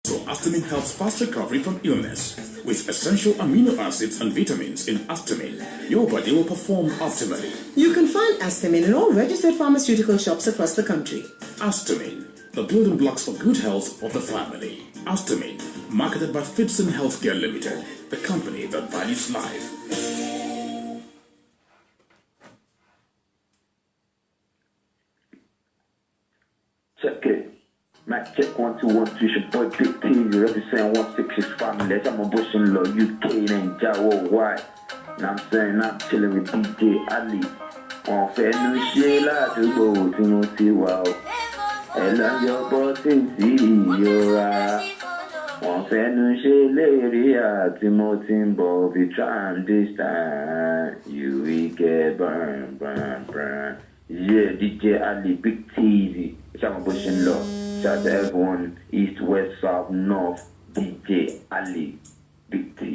So Astamine helps fast recovery from illness. With essential amino acids and vitamins in Astamine, your body will perform optimally. You can find Astamine in all registered pharmaceutical shops across the country. Astamine, the building blocks for good health of the family. Astamine, marketed by Fitson Healthcare Limited, the company that values life. Check it. Mac check 1 2 1 2. It's your boy Big T. You represent 166 family. I'm a bush in law, UK and Jawa White. Now I'm saying I'm chilling with DJ Ali. On fait nous chier là de beau, tu nous dis wow. Elle a your body, you're on fait nous chier les Timothy Bobby trying this time. You will get burn, burn, burn. Yeah, DJ Ali, Big T. I'm a bush in law. Shout out to everyone, east, west, south, north, DJ Ali, Big T.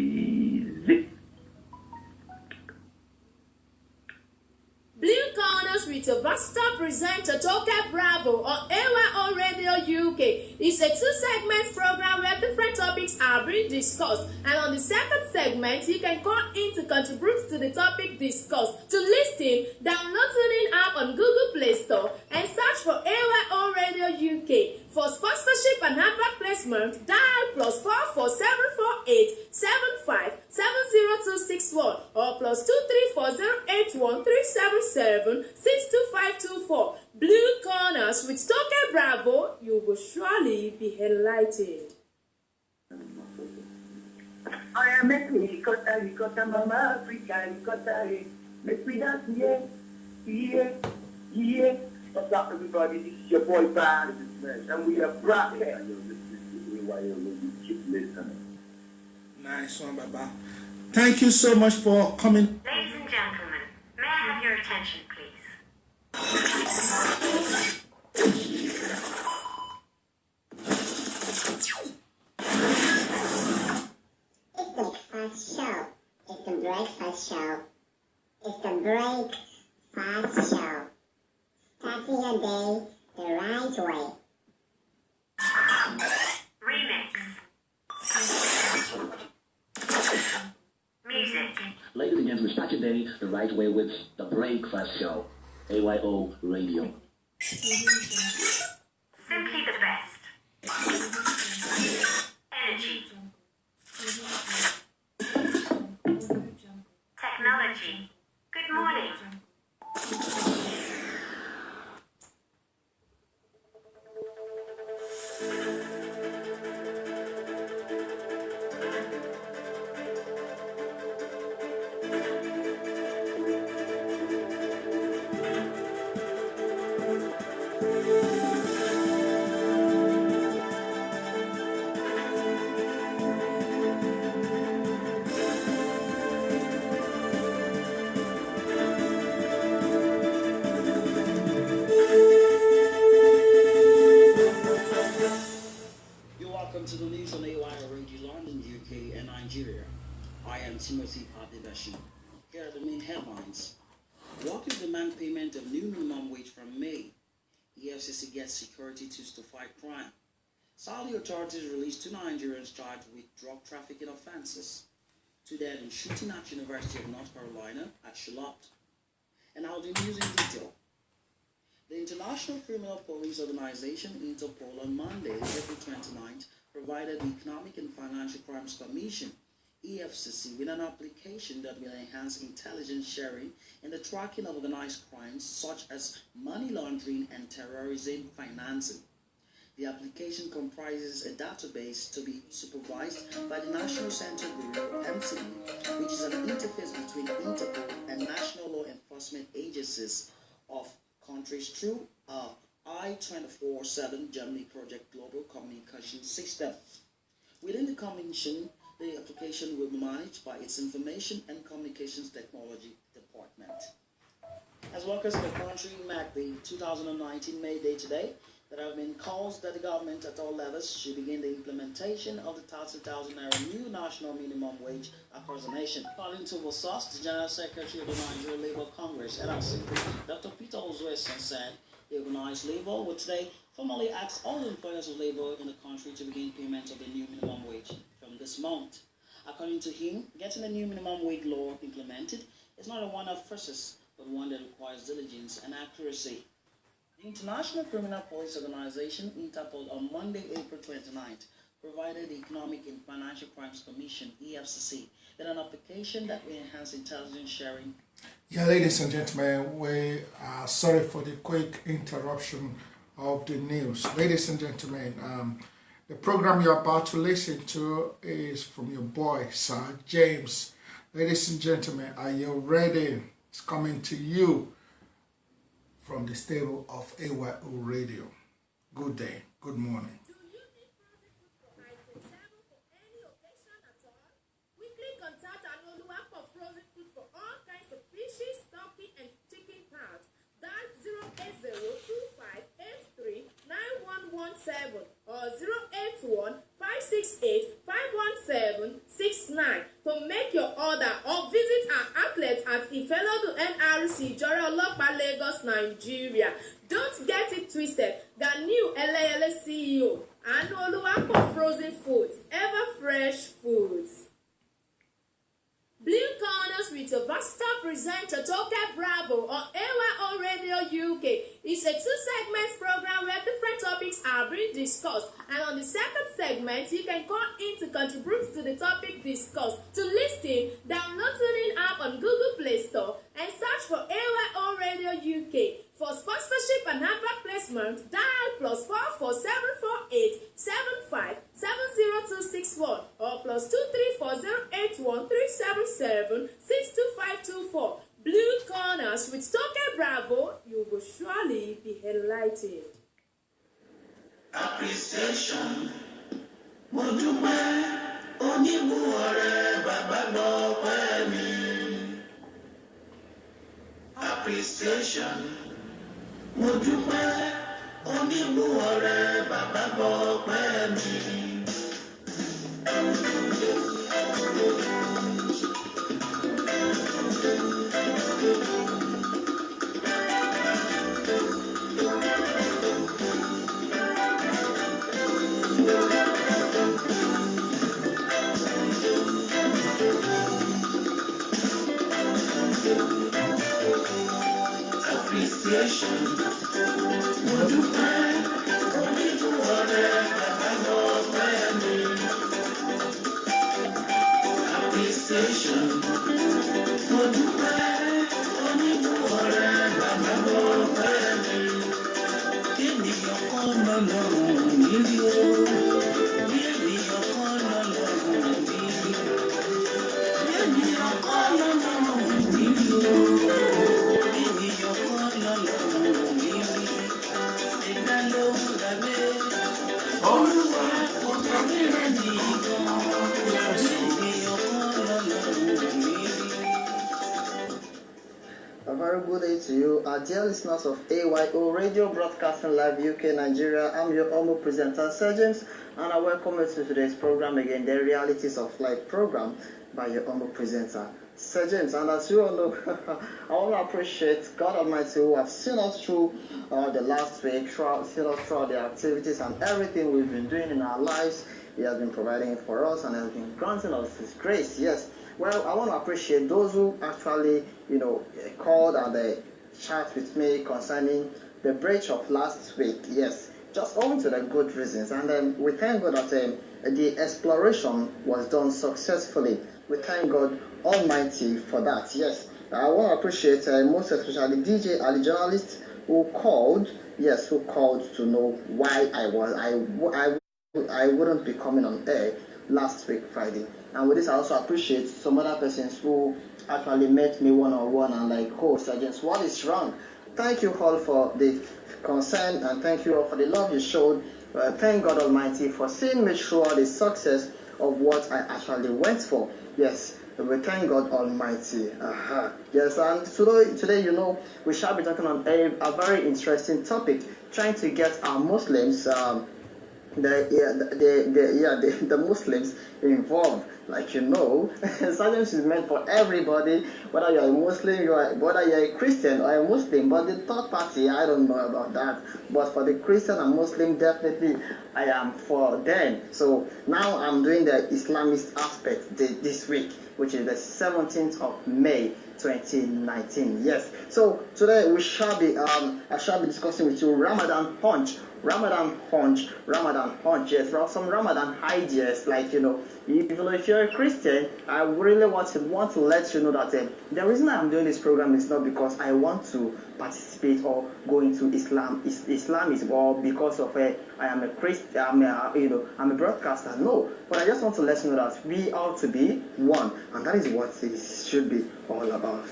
Blue Corners with a Basta presenter Toka Bravo on AYO Radio UK. It's a 2-segment program where different topics are being discussed. And on the second segment, you can call in to contribute to the topic discussed. To listen, download TuneIn app on Google Play Store and search for AYO Radio UK. For sponsorship and advert placement, dial +44748 75 or +234081377 62524. Blue Corners with Toke Bravo, you will surely be enlightened. I am a ricotta, mama, Africa, ricotta, make me dance, yeah. What's up, everybody? This is your boy, Bad, and we are broadcast. Keep listening. Nice one, Baba. Thank you so much for coming. Ladies and gentlemen, may I have your attention, please? It's the breakfast show. It's the breakfast show. It's the breakfast show. Starting your day the right way. Remix. Music. Ladies and gentlemen, start your day the right way with the Breakfast Show. AYO Radio. Simply the best. Energy. Technology. Good morning. Timothy Adebashi. Here are the main headlines. Workers demand payment of new minimum wage from May. EFCC gets security tools to fight crime. Saudi authorities released 2 Nigerians charged with drug trafficking offenses. 2 dead in shooting at University of North Carolina at Charlotte. And I'll do news in detail. The International Criminal Police Organization, Interpol, on Monday, April 29th, provided the Economic and Financial Crimes Commission, EFCC, with an application that will enhance intelligence sharing in the tracking of organized crimes such as money laundering and terrorism financing. The application comprises a database to be supervised by the National Central Bureau, NCB, which is an interface between Interpol and national law enforcement agencies of countries through a I-24/7 Germany Project Global Communication System. Within the Commission, the application will be managed by its Information and Communications Technology Department. As workers in the country mark the 2019 May Day today, there have been calls that the government at all levels should begin the implementation of the 30,000 naira new national minimum wage across the nation. According to Vosos, the General Secretary of the Nigeria Labour Congress, NLC, Dr. Peter Ozueson said the organized labor will today formally asks all employers of labor in the country to begin payment of the new minimum wage from this month. According to him, getting the new minimum wage law implemented is not a one-off process, but one that requires diligence and accuracy. The International Criminal Police Organization, Interpol, on Monday, April 29th, provided the Economic and Financial Crimes Commission, EFCC, with an application that will enhance intelligence sharing. Yeah, ladies and gentlemen, we are sorry for the quick interruption of the news. Ladies and gentlemen, the program you're about to listen to is from your boy, Sir James. Ladies and gentlemen, are you ready? It's coming to you from the stable of AYO Radio. Good day, good morning. Do you need frozen food for item 7 for any occasion at all? Quickly contact Anoluwa for frozen food for all kinds of fishes, turkey, and chicken parts. That's 08025839117 or 081-568-51769 to make your order or visit our outlet at Ifelodu NRC, Jore-Olopa, Lagos, Nigeria. Don't get it twisted. The new Eleyele CEO, Anoluwa for frozen foods, ever fresh foods. Blue Corners with your versatile presenter Toke Bravo on AYO Radio UK. It's a 2-segment program where different topics are being discussed, and on the second segment you can call in to contribute to the topic discussed. To listen, download TuneIn app on Google Play Store and search for AYO Radio UK. For sponsorship and advert placement, dial +444748757021 or +2340813776254. Blue Corners with Toke Bravo, you will surely be enlightened. Appreciation. Mo dúpẹ́ oníbùwọ̀rẹ́ bàbá gbọ́ pẹ́ mi. Appreciation. Mo dúpẹ́ oníbùwọ̀rẹ́ bàbá gbọ́ pẹ́ mi. Appreciation. Mo dúpẹ́ oníbùwọ̀rẹ́ bàbá gbọ́ pẹ́ mi. Appreciation. Mo dúpẹ́ oníbùwọ̀rẹ́ bàbá gbọ́ pẹ́ mi. Ènìyàn kan lọ́lọ́run mi rí o. Ènìyàn kan lọ́lọ́run mi rí o. Ènìyàn kan lọ́lọ́run mi rí o. A very good day to you, our dear listeners of AYO Radio Broadcasting Live UK Nigeria. I'm your humble presenter, Sir James, and I welcome you to today's program again, the Realities of Life program by your humble presenter, Sir James. And as you all know, I want to appreciate God Almighty who has seen us through the last week, seen us throughout the activities and everything we've been doing in our lives. He has been providing for us and has been granting us His grace. Yes. Well, I want to appreciate those who actually, called and chat with me concerning the breach of last week. Yes, just owing to the good reasons. And we thank God that the exploration was done successfully. We thank God Almighty for that. Yes, I want to appreciate most especially DJ Ali journalist who called. Yes, who called to know why I wouldn't be coming on air last week Friday. And with this, I also appreciate some other persons who actually met me one-on-one and like, oh, Sergeant, what is wrong? Thank you all for the concern and thank you all for the love you showed. Thank God Almighty for seeing me through the success of what I actually went for. Yes, we thank God Almighty. Yes, and today, we shall be talking on a very interesting topic, trying to get our Muslims the Muslims involved. Like, you know, silence is meant for everybody, whether you're a Muslim, whether you're a Christian or a Muslim. But the third party, I don't know about that. But for the Christian and Muslim, definitely I am for them. So now I'm doing the Islamist aspect this week, which is the 17th of May 2019. Yes. So today we shall be I shall be discussing with you Ramadan Punch. Yes, there are some Ramadan ideas, like, you know, if you're a Christian, I really want to let you know that the reason I'm doing this program is not because I want to participate or go into Islam. Islam is all because of I am a Christian. I'm a broadcaster. No, but I just want to let you know that we ought to be one, and that is what it should be all about.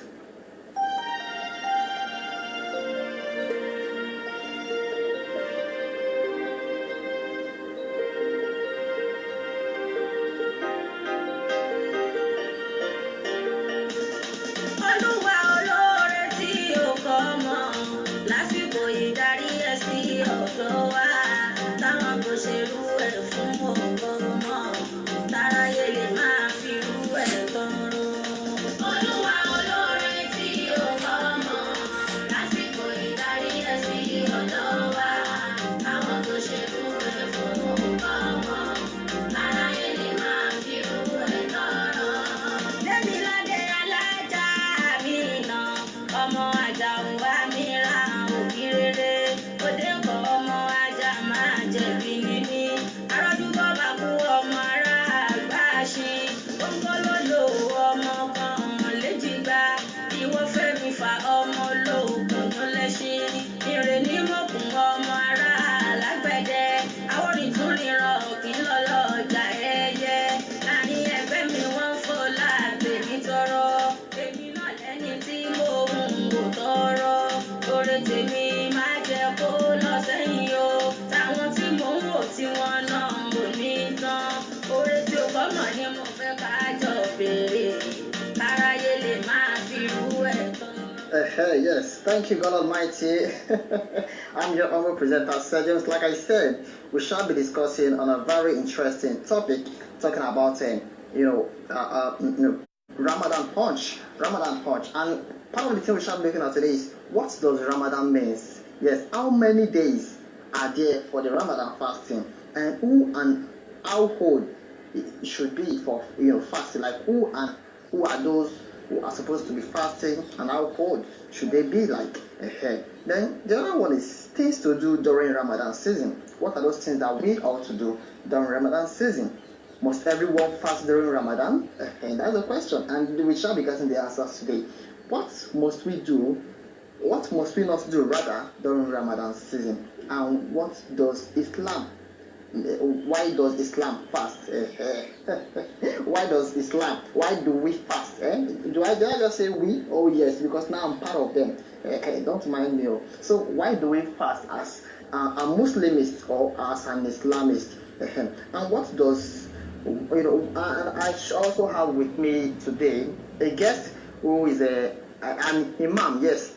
Yes, thank you, God Almighty. I'm your humble presenter, Sergeant. Like I said, we shall be discussing on a very interesting topic, talking about Ramadan Punch. And part of the thing we shall be looking at today is, what does Ramadan means? Yes, how many days are there for the Ramadan fasting, and who and how old it should be for fasting? Like, who are those who are supposed to be fasting, and how old should they be? Like, then the other one is things to do during Ramadan season. What are those things that we ought to do during Ramadan season? Must everyone fast during Ramadan? And that's the question, and we shall be getting the answers today. What must we do? What must we not do, rather, during Ramadan season? And what does Islam? Why does Islam fast? Why do we fast? Did I just say we? Oh yes, because now I'm part of them. Don't mind me. So why do we fast as a Muslimist or as an Islamist? And what does, and I also have with me today a guest who is an imam. Yes,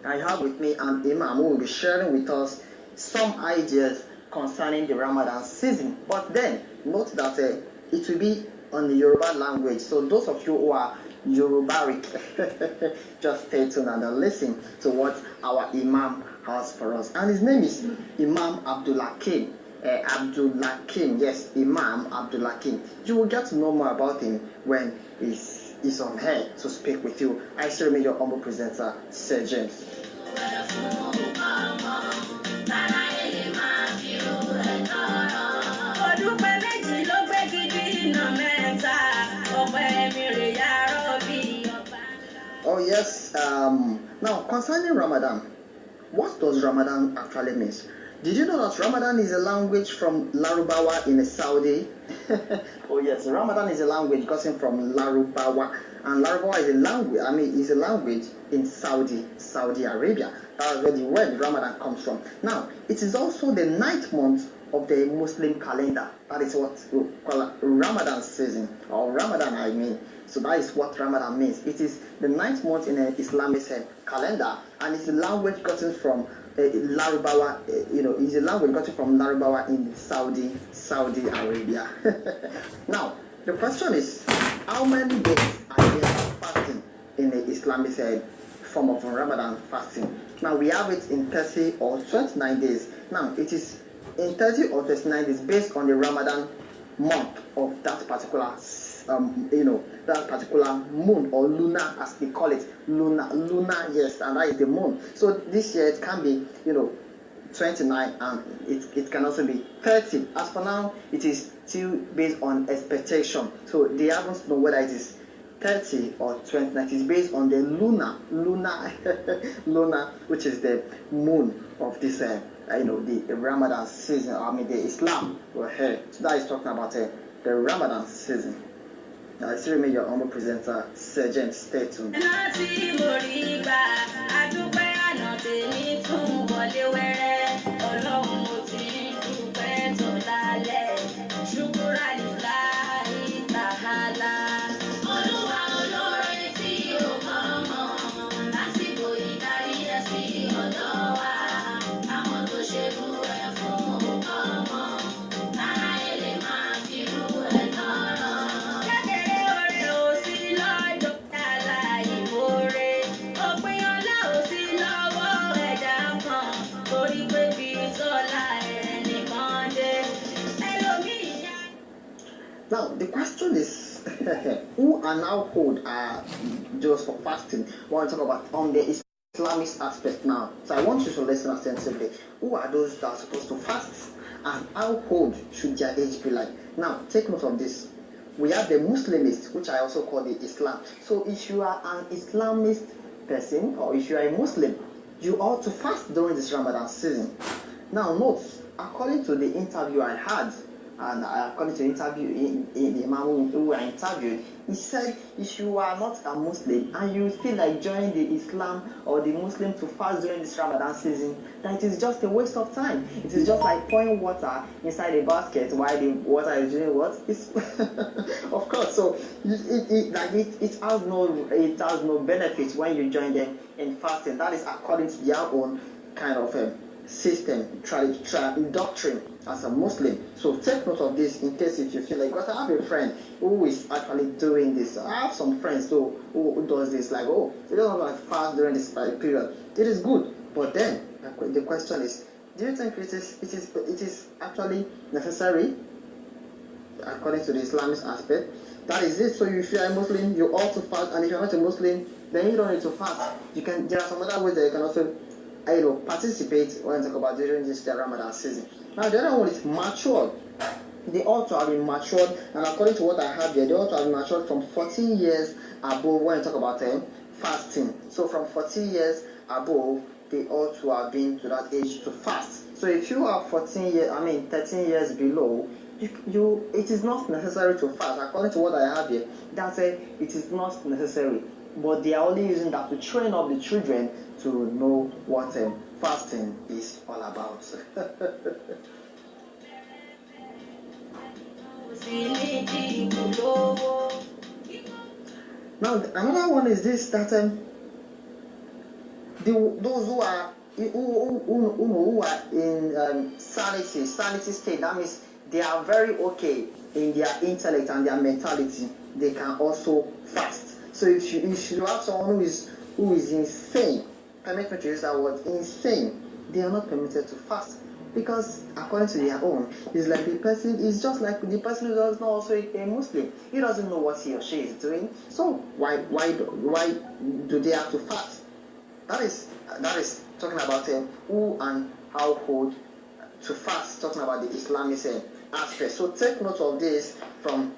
I have with me an imam who will be sharing with us some ideas concerning the Ramadan season. But then note that it will be on the Yoruba language. So those of you who are Yorubaric, just stay tuned and listen to what our imam has for us. And his name is Imam Abdulhakeem. Yes, Imam Abdulhakeem. You will get to know more about him when he's on air to speak with you. I still remain your humble presenter, Sir James. Oh yes, now concerning Ramadan, what does Ramadan actually mean? Did you know that Ramadan is a language from Larubawa in Saudi? Oh yes, Ramadan is a language gotten from Larubawa, and Larubawa is a language in Saudi Arabia. That's where the word Ramadan comes from. Now, it is also the 9th month of the Muslim calendar. That is what we call Ramadan season, or Ramadan I mean. So that is what Ramadan means. It is the 9th month in an Islamic calendar, and it's a language gotten from Larabawa, is a language gotten from Larabawa in Saudi Arabia. Now, the question is, how many days are there fasting in the Islamic form of Ramadan fasting? Now, we have it in 30 or 29 days. Now, it is in 30 or 29 days based on the Ramadan month of that particular that particular moon or lunar, as they call it, lunar, yes, and that is the moon. So this year it can be 29, and it can also be 30. As for now, it is still based on expectation, so they haven't know whether it is 30 or 29. It is based on the lunar, which is the moon of this the Ramadan season. I mean the Islam we're here. So that is talking about the Ramadan season. Now, I still remain your humble presenter, Sergeant. Stay tuned. Now, the question is, who are now called just for fasting? I want to talk about on the Islamic aspect now. So I want you to listen attentively. Who are those that are supposed to fast? And how old should their age be like? Now, take note of this. We have the Muslimists, which I also call the Islam. So if you are an Islamist person, or if you are a Muslim, you ought to fast during this Ramadan season. Now, note, according to the interview I had, and according to the interview in the Imam who I interviewed, he said if you are not a Muslim and you feel like joining the Islam or the Muslim to fast during this Ramadan season, that it is just a waste of time. It is just like pouring water inside a basket while the water is doing what? It's of course. So it has no benefit when you join them in fasting. That is according to their own kind of system, doctrine as a Muslim. So take note of this in case if you feel like, because I have a friend who is actually doing this. I have some friends who does this, like, oh, they don't want to fast during this period. It is good, but then the question is, do you think it is actually necessary according to the Islamic aspect? That is it. So if you are a Muslim, you ought to fast, and if you are not a Muslim, then you don't need to fast. There are some other ways that you can also participate when you talk about during this Ramadan season. Now the other one is matured. They ought to have been matured, and according to what I have here, they ought to have been matured from 14 years above when you talk about fasting. So from 14 years above, they ought to have been to that age to fast. So if you are 13 years below, it is not necessary to fast. According to what I have here, that's it is not necessary. But they are only using that to train up the children to know what fasting is all about. Now, another one is this, that those who are in sanity state, that means they are very okay in their intellect and their mentality, they can also fast. So if you have someone who is insane, permit me to use that word, insane, they are not permitted to fast, because according to their own, it's like the person is just like the person who does not also a Muslim. He doesn't know what he or she is doing. So why do they have to fast? That is talking about who and how old to fast, talking about the Islamic aspect. So take note of this from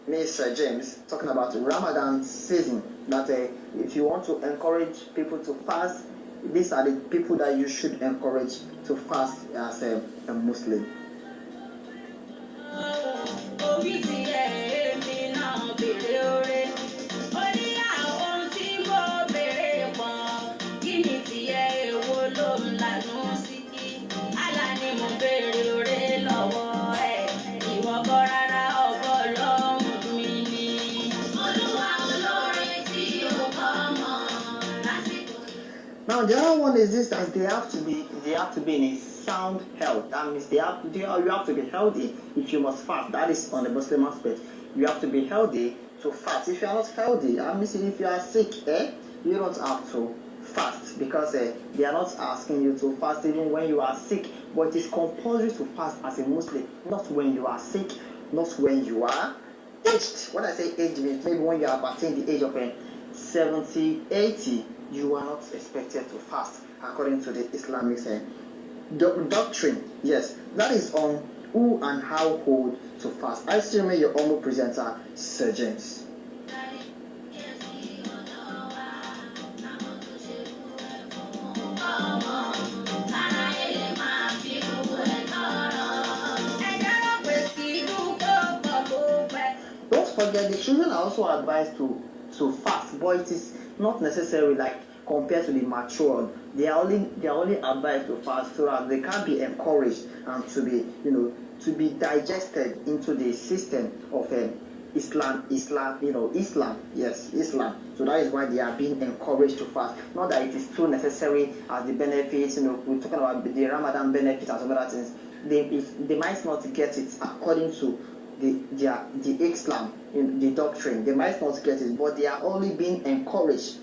Mr. James, talking about the Ramadan season, that if you want to encourage people to fast, these are the people that you should encourage to fast as a Muslim. Now Now the other one is this, that they have to be in a sound health. That means you have to be healthy if you must fast. That is on the Muslim aspect. You have to be healthy to fast. If you are not healthy, that means if you are sick, you don't have to fast, because they are not asking you to fast even when you are sick, but it is compulsory to fast as a Muslim, not when you are sick, not when you are aged. When I say age, means maybe when you are attaining the age of 70, 80, you are not expected to fast according to the Islamic doctrine. Yes, that is on who and how hold to fast. I still remain your humble presenter, Sir James. Don't forget, the children are also advised to fast, but it is not necessary like compared to the mature. They are only advised to fast so that they can be encouraged and to be digested into the system of Islam. Yes, Islam. So that is why they are being encouraged to fast. Not that it is too necessary as the benefits. We're talking about the Ramadan benefits and some other things. They might not get it according to the Islam, the doctrine. They might not get it, but they are only being encouraged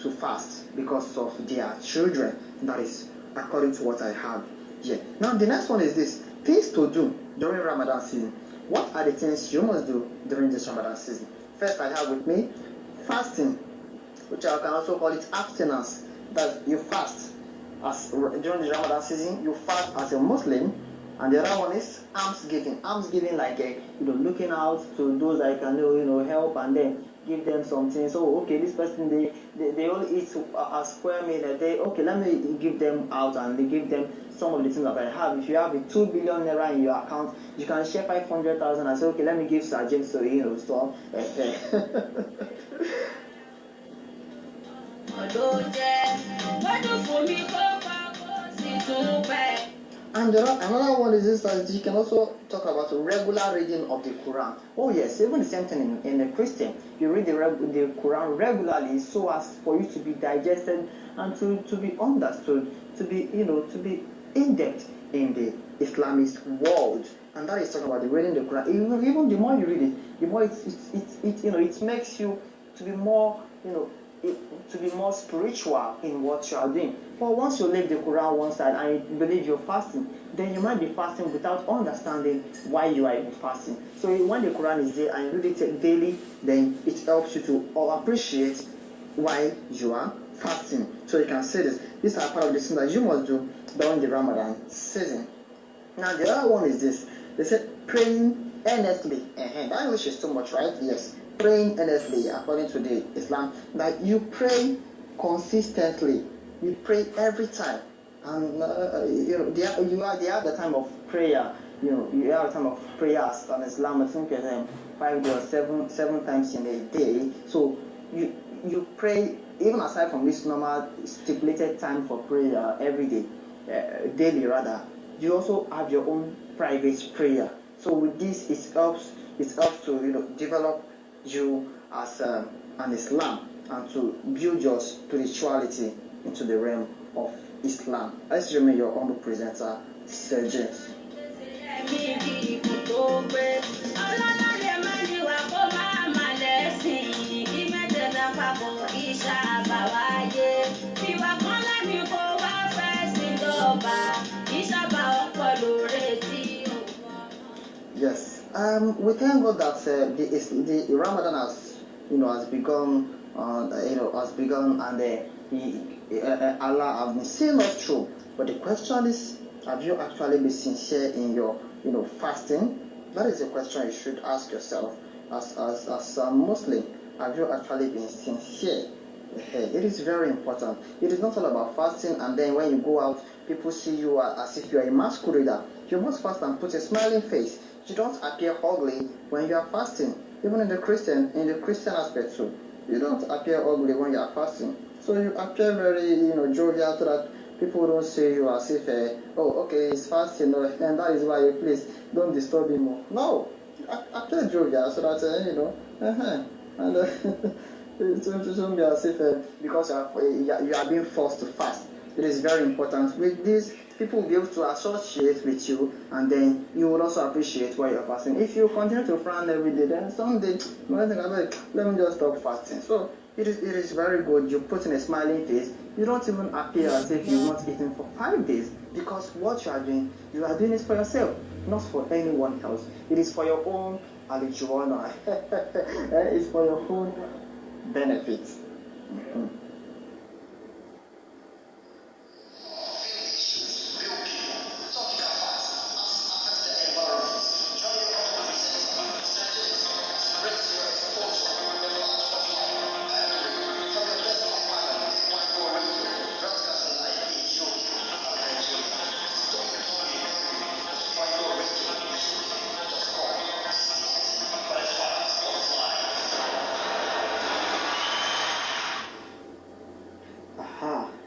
to fast because of their children. That is according to what I have here. Now the next one is this: things to do during Ramadan season. What are the things you must do during this Ramadan season? First, I have with me fasting, which I can also call it abstinence. That you fast during the Ramadan season. You fast as a Muslim. And the other one is almsgiving. Almsgiving, like looking out to those that can help, and then give them something. So okay, this person they only eat a square meal a day. Okay, let me give them out and they give them some of the things that I have. If you have a 2 billion naira in your account, you can share 500,000 and say, okay, let me give Sir James to store. And another one is this, that you can also talk about a regular reading of the Quran. Oh yes, even the same thing in a Christian. You read the Quran regularly so as for you to be digested and to be understood, to be in depth in the Islamist world. And that is talking about the reading the Quran. Even the more you read it, the more it makes you to be more to be more spiritual in what you are doing. But once you leave the Quran one side and you believe you're fasting, then you might be fasting without understanding why you are even fasting. So when the Quran is there and you read it daily, then it helps you to appreciate why you are fasting. So you can say this. These are part of the things that you must do during the Ramadan season. Now the other one is this. They said praying earnestly. That English is too much, right? Yes. Praying earnestly, according to the Islam, that you pray consistently. You pray every time, and you have the time of prayer. You have the time of prayers in Islam. I think 5 or 7 times in a day. So you pray even aside from this normal stipulated time for prayer every day, daily rather. You also have your own private prayer. So with this, it helps to develop you as an Islam and to build your spirituality into the realm of Islam. Let's remain your humble presenter, Sir James. Yes. We thank God that the Ramadan has begun, and Allah has been seeing us through. But the question is, have you actually been sincere in your fasting? That is a question you should ask yourself as a Muslim. Have you actually been sincere? It is very important. It is not all about fasting and then when you go out, people see you as if you are a masquerader. You must fast and put a smiling face. You don't appear ugly when you are fasting. Even in the Christian aspect too. You don't appear ugly when you are fasting. So you appear very, jovial so that people don't see you as if, oh, okay, he's fasting, and that is why you please don't disturb him more. No, appear jovial so that, It shouldn't be as if because you are being forced to fast. It is very important. With this, people will be able to associate with you, and then you will also appreciate what you're fasting. If you continue to frown every day, then someday you might think, let me just stop fasting. So it is very good. You put in a smiling face. You don't even appear as if you've not eaten for 5 days, because what you are doing it for yourself, not for anyone else. It is for your own alijuana. It's for your own benefit. Mm-hmm.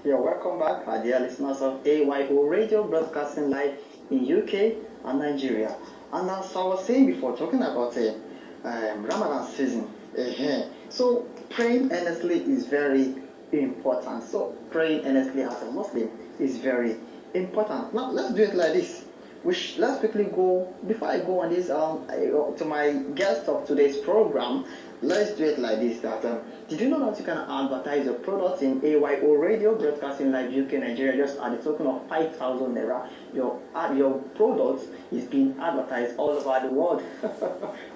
You're welcome back, my dear listeners of AYO Radio, broadcasting live in UK and Nigeria. And as I was saying before, talking about Ramadan season, so praying earnestly is very important. So praying earnestly as a Muslim is very important. Now let's do it like this. Let's quickly go, before I go on this to my guest of today's program, let's do it like this. Did you know that you can advertise your products in AYO Radio, broadcasting live UK Nigeria, just at the token of 5,000 naira? Your product is being advertised all over the world.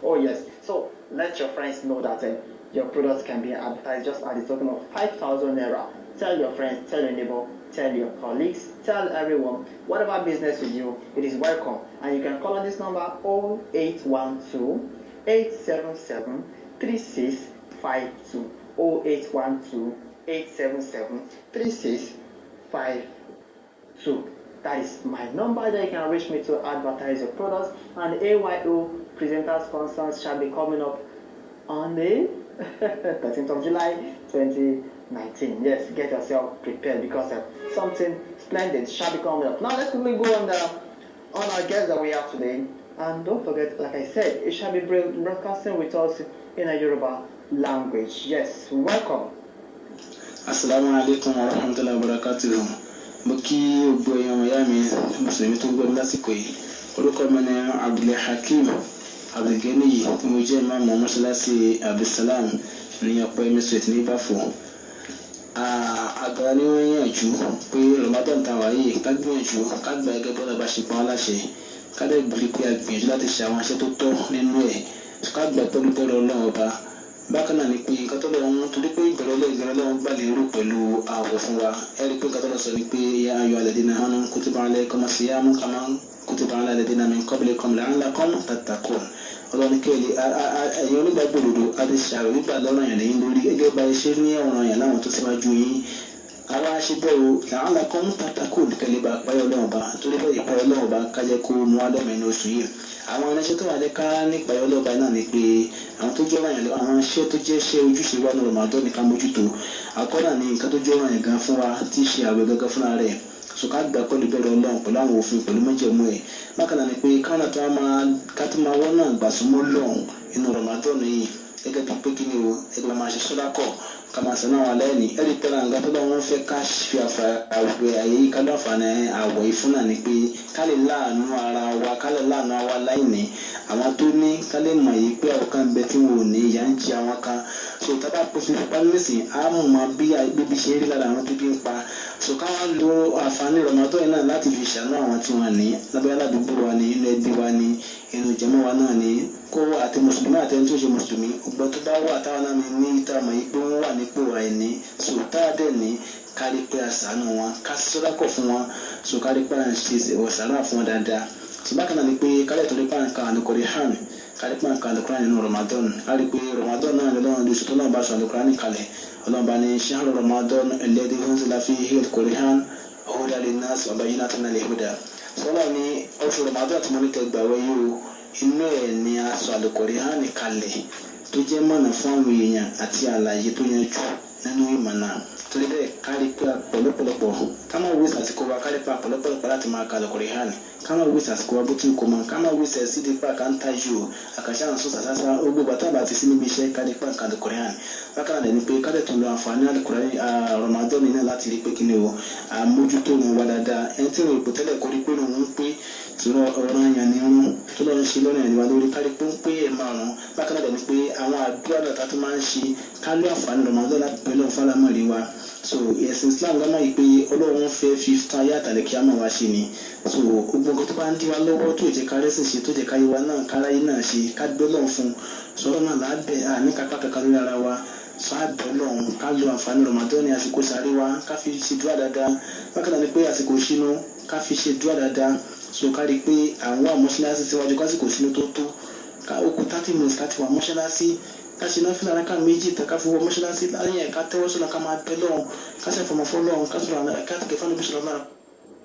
Oh yes. So let your friends know that your products can be advertised just at the token of 5,000 naira. Tell your friends, tell your neighbor, tell your colleagues, tell everyone, whatever business with you, it is welcome. And you can call on this number 0812 877 3652. 0812 877 3652. That is my number that you can reach me to advertise your products. And AYO Presenters Conference shall be coming up on the 13th of July 2019. Yes, get yourself prepared, because something splendid shall be coming up. Now let's quickly go on our guest that we have today. And don't forget, like I said, it shall be broadcasting with us in a Yoruba language. Yes, welcome. Assalamu alaikum wa rahmatullahi wa barakatuh. Mo kí gbogbo èèyàn ìyá mi Mùsùlùmí tó gbọ́ mi lásìkò yìí. Orúkọ mi ni Abdul Hakim Abdulganiyi, tí mo jẹ́ ìmáàmù mọ́ṣáláṣí Abdulsalam ní ọ̀pọ̀ ẹ̀mí street ní Ìbàfò. Àgbà ni wọ́n yànjú pé Ramadan tá wà yìí ká gbìyànjú ká gba ẹgẹ́ bọ́lá bá ṣe pa wọ́n láṣẹ. Ká dẹ̀ gbìlí pé a gbìyànjú láti ṣe àwọn iṣẹ́ tó tọ́ nínú ẹ̀. Ká gbà pẹ̀lú Ọlọ́run Ọba. Bákan náà ni pé nǹkan tó lọ́wọ́ torí pé ìbẹ̀rẹ̀ Ọlọ́run gbà lérò pẹ̀lú àwọ̀ fún wa. Ẹ rí pé nǹkan tó lọ sọ ni pé ya ayyuhal ladhina amanu kutiba alaykumu siyamu kama kutiba ala alladhina min qablikum la'allakum tattaqun. Ọlọ́run kẹ́lẹ́ ẹ̀yin onígbàgbọ́ òdodo àti ṣàrò nígbà lọ́rọ̀ yẹn lẹ́yìn lórí gẹ́gẹ́ bá iṣẹ́ ní ọ̀ràn yẹn láwọn tó síwájú yín. Àwa ṣe bẹ́ẹ̀ o la'allakum tattaqun kẹ́lẹ́ bá payọ̀ Ọlọ́run bá torí bẹ́ẹ̀ ìpayọ̀ Ọlọ́run bá kájẹ́ kó mú alẹ́mẹ̀ ní oṣù yìí. Àwọn iṣẹ́ tó wà lẹ́ka nípa ìpayọ̀ Ọlọ́run bá náà ni pé àwọn tó jẹ́ ọ̀ràn yẹn àwọn iṣẹ́ tó jẹ́ iṣẹ́ ojúṣe wa ní Ramadan ní ká mójútó. Àkọ́dà ni nǹkan tó jẹ́ ọ̀ràn yẹn gan fún wa tí í ṣe àwẹ̀ gangan fúnra rẹ̀. So ká gbà pẹ̀lú bẹ̀rẹ̀ Ọlọ́run pẹ̀lú àwọn òfin pẹ̀lú májẹ̀mú ẹ̀. Bákan náà ni pé káwọn tó máa wọ́n náà gbàsúmọ́ lọ́hùn inú Ramadan yìí gẹ́gẹ́ bí pé kí ni o ẹgbẹ́ máa ṣe sọ́dákọ̀ ká máa sẹ́nà wà lẹ́yìn ẹ̀rí pẹ̀lú àǹgá tó bá wọn fẹ́ ká fi àwẹ̀ àyè yìí ká lọ́fààní àwọ̀ ìfún náà ni pé ká lè láàánú ara wa ká lè láàánú àwa láìní àwọn tó ní ká lè mọ̀ yìí pé àwọn kan bẹ tí wọn ò ní ìyà ń jẹ àwọn kan. So tábà pé fífi pa nísìn á mọ̀ bí bíbí ṣe rí lára àwọn tó bí ń pa. So káwọn lo àǹfààní Ramadan yìí náà láti fi ṣàánú àwọn tí wọn ní lábẹ́ aládùúgbò wa ní inú ẹbí wa ní inú jẹ́mọ́ wa náà ní kó àti mùsùlùmí àti ẹni tó ṣe mùsùlùmí ọgbọ́n tó bá wà táwọn náà ní ìta mọ̀ yìí pé wọ́n wà nípò àìní. So táàdẹ̀ ní kárí pé àṣàánú wọn ká sọ́dákọ̀ fún wọn. So kárí pé à ń ṣe ìwọ̀sàrà fún wọn dáadáa. So bákan náà ni pé kálẹ̀ tó lè pa nǹkan àlùkòrè hàn kárí pé nǹkan àlùkòrè nínú Ramadan. Kárí pé Ramadan náà lọ́wọ́ ní oṣù tó náà bá sọ àlùkòrè nìkalẹ̀. Ọlọ́run bá ní shahru Ramadan alladhi unzila fihi al-Qur'an hudan lin-nas wa bayyinatin minal huda. Sọlá ní oṣù Ramadan tí mo ní kẹgbà wáyé o inú ẹ̀ ní aṣọ àlùkòrè hàn nìkalẹ̀ tó jẹ́ mọ̀nà fún àwọn èèyàn àti àlàyé tó yanjú nínú ìmọ̀nà. Torí bẹ́ẹ̀ kárí pé pọ̀lọ́pọ̀lọpọ̀ ká máa wí àsìkò wa kárí pé pọ̀lọ́pọ̀lọpọ̀ láti máa ka àlùkòrè hàn kama wisa àsìkò abótú kò mọ̀ kama wisa sí di pa kan tajú àkàṣà àǹsó sàṣàṣà ogbó bàtà bá ti sí níbi iṣẹ́ káde pa nǹkan Al-Qur'an bákan náà ní pé káde tó lo àǹfààní Al-Qur'an Ramadan náà láti rí pé kí ni o àmójútó òun wá dáadáa ẹni tí òun ipò tẹ́lẹ̀ kọ́ rí pé òun ń pé tìrọ ọ̀rọ̀ àyàn ni òun tó lọ́ọ́ ṣe lọ́nà ìwà lórí kárí pé ń pé ẹ̀ márùn-ún bákan náà ní pé àwọn àdúrà náà tó máa ń ṣe ká ló àǹfààní Ramadan láti pẹ̀lú ọ̀fàlámọ̀rí wa so ẹ̀sìn Islam lọ́mọ yìí pé Ọlọ́run fẹ́ fi tán ayé àtàlẹ̀ kí á máa wá ṣe ni so gbogbo nǹkan tó bá ń dí wa lọ́wọ́ tó jẹ́ ká rẹ́sìn ṣe tó jẹ́ ká yé wa náà káráyé náà ṣe ká gbé lọ́n fún sọ̀rọ̀ náà lábẹ́ àní kápá kankan lórí ara wa sọ àbẹ̀ lọ́hùn ká lo àǹfààní Ramadan ní àsìkò sàárè wa ká fi ṣe dúrà dáadáa bákan náà ni pé àsìkò ṣínú ká fi ṣe dúrà dáadáa so ká rí i pé àwọn àmọ́ṣáláṣí síwájú kásìkò sínú tó tó ká ó kù 30 minutes ká ti wà mọ́ṣáláṣí ká ṣe náà fúnra ká méjì tá ká fi wọ mọ́ṣáláṣí láyé ká tẹ́wọ́ sọ́nà ká máa bẹ lọ́hùn ká ṣe fọmọ fọ́ lọ́hùn ká sọ̀rọ̀ ká tẹ̀kẹ́ fún ìbísọ̀ lọ́la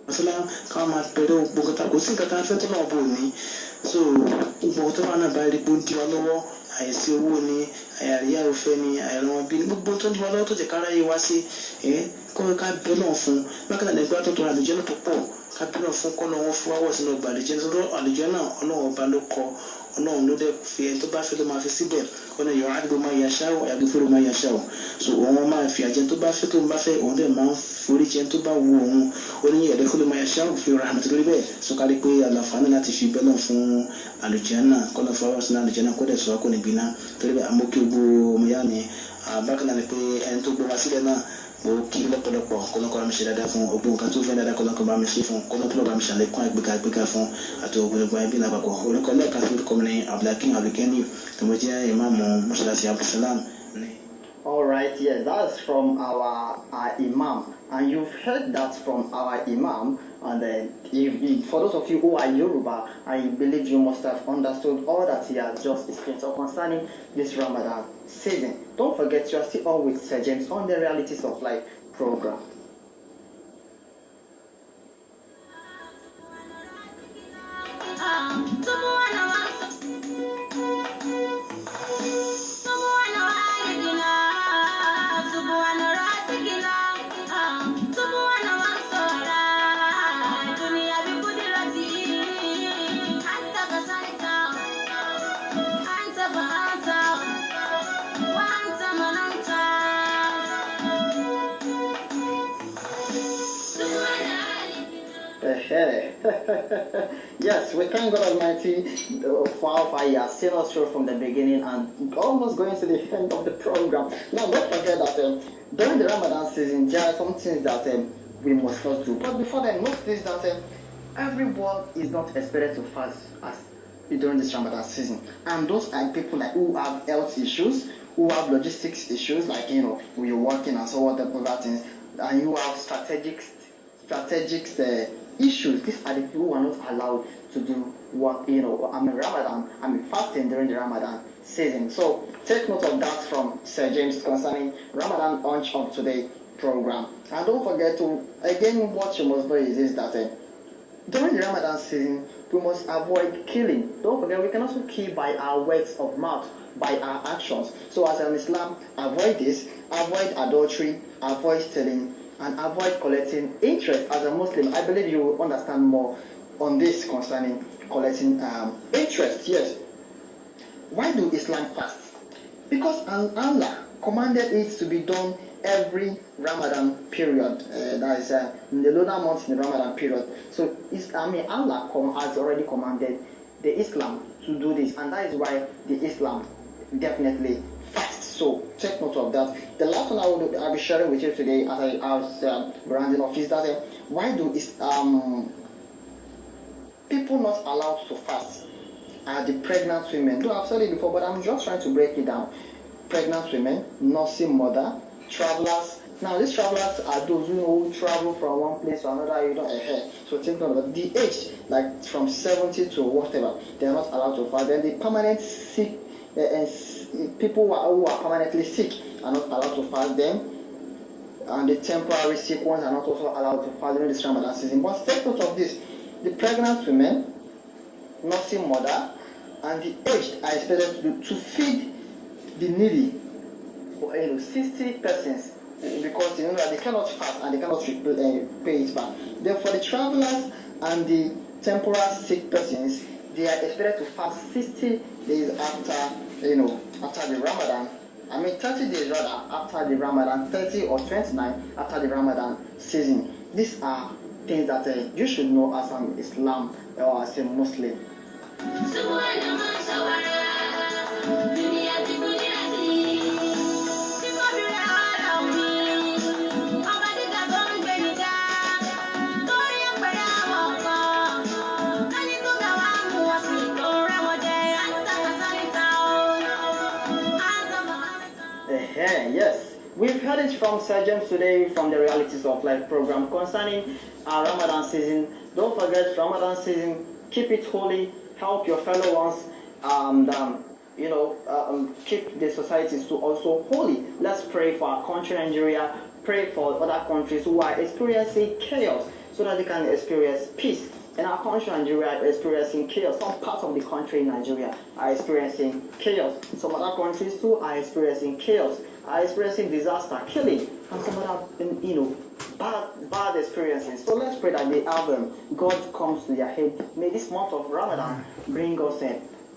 masala ká máa bẹ lọ́hùn gbogbo ta kò sí nǹkan tá a fẹ́ tó náà bò ní so gbogbo tó wà náà bá rí bó ń di wa lọ́wọ́ àìsí owó ni àyàríyá òfẹ́ ni àìrànwọ́ bí gbogbo tó ń di wa lọ́wọ́ tó jẹ́ kára yé wá sí kó ká bẹ lọ́hùn fún bákan náà nígbà tó tó àlùjẹ́ náà tó pọ̀ ká bẹ lọ́hùn fún kọ́ lọ́wọ́ fún wáwọ̀ sínú ọgbà àlùjẹ́ náà Ọlọ́run ọba ló kọ Ọlọ́run ló dẹ̀ fi ẹni tó bá fẹ́ ló máa fi síbẹ̀ ọ̀nà yọ̀ àdúgbò máa yàṣá ọ̀ àgbẹ̀fẹ́rù máa yàṣá ọ̀ so òun máa fi àjẹ́ tó bá fẹ́ tó ń bá fẹ́ òun dẹ̀ máa ń forí jẹ́ tó bá wu òun oníyẹ̀ ẹ̀dẹ́fẹ́rù máa yàṣá ọ̀ fi rahmat lórí bẹ́ẹ̀ so kárí pé àlàfáàní láti fi bẹ́ẹ̀ náà fún àlùjánnà kọ́nà fọwọ́ sínú àlùjánnà kó dẹ̀ sọ kó níbi náà torí bẹ́ẹ̀ àmókè gbogbo ọmọ yá mi bákan náà ni pé ẹni tó gbé wá sílẹ̀ náà mo kí lọ́pọ̀lọpọ̀ kọ́nọ́kọ́ bá mi ṣe dáadáa fún ogun nǹkan tó fẹ́ dáadáa kọ́nọ́kọ́ bá mi ṣe fún kọ́nọ́kọ́ bá mi ṣàlékún àgbéga fún àti ògbóngbò ẹbí lápapọ̀ orúkọ lẹ́ẹ̀kan sí orúkọ mi ní Abdulhakeem Abdulgani tó mo jẹ́ ìmáàmù mọ́ṣáláṣí Abdulsalam. All right, yes, that's from our Imam, and you've heard that from our Imam. And if for those of you who are Yoruba, I believe you must have understood all that he has just explained. So concerning this Ramadan season, don't forget you are still on with Sir James on the Realities of Life program. Yes, we thank God Almighty for how far He has seen us through from the beginning and almost going to the end of the program. Now, don't forget that during the Ramadan season, there are some things that we must not do. But before then, note this that everyone is not expected to fast as during this Ramadan season. And those are people like who have health issues, who have logistics issues, like we're working and so on, other things, and you have strategic issues. These are the people who are not allowed to do what fasting during the Ramadan season. So take note of that from Sir James concerning Ramadan launch of today's program. And don't forget to again what you must know is that during the Ramadan season we must avoid killing. Don't forget we can also kill by our words of mouth, by our actions. So as an Islam, avoid this, avoid adultery, avoid stealing, and avoid collecting interest. As a Muslim, I believe you will understand more on this concerning collecting interest. Yes. Why do Islam fast? Because Allah commanded it to be done every Ramadan period. That is in the lunar months in the Ramadan period. So Allah has already commanded the Islam to do this, and that is why the Islam definitely fast. So take note of that. The last one I'll be sharing with you today, as I was rounding off, is that why do people not allowed to fast are the pregnant women? No, I've said it before, but I'm just trying to break it down. Pregnant women, nursing mother, travelers. Now these travelers are those who travel from one place to another, So take note of the age, like from 70 to whatever, they are not allowed to fast. Then the permanent sick people who are permanently sick are not allowed to fast them, and the temporary sick ones are not also allowed to fast during this Ramadan season. But take note of this: the pregnant women, nursing mother, and the aged are expected to feed the needy, 60 persons, because that they cannot fast and they cannot pay it back. Therefore, the travelers and the temporal sick persons, they are expected to fast 60 days after, after the Ramadan. 30 days rather after the Ramadan, 30 or 29 after the Ramadan season. These are things that you should know as an Islam or as a Muslim. Yes, we've heard it from Sergeant today from the Realities of Life program concerning our Ramadan season. Don't forget Ramadan season, keep it holy, help your fellow ones, and keep the societies to also holy. Let's pray for our country Nigeria, pray for other countries who are experiencing chaos so that they can experience peace. In our country Nigeria is experiencing chaos. Some parts of the country in Nigeria are experiencing chaos. Some other countries too are experiencing chaos, are experiencing disaster, killing, and some other, bad experiences. So let's pray that they have God comes to their head. May this month of Ramadan bring us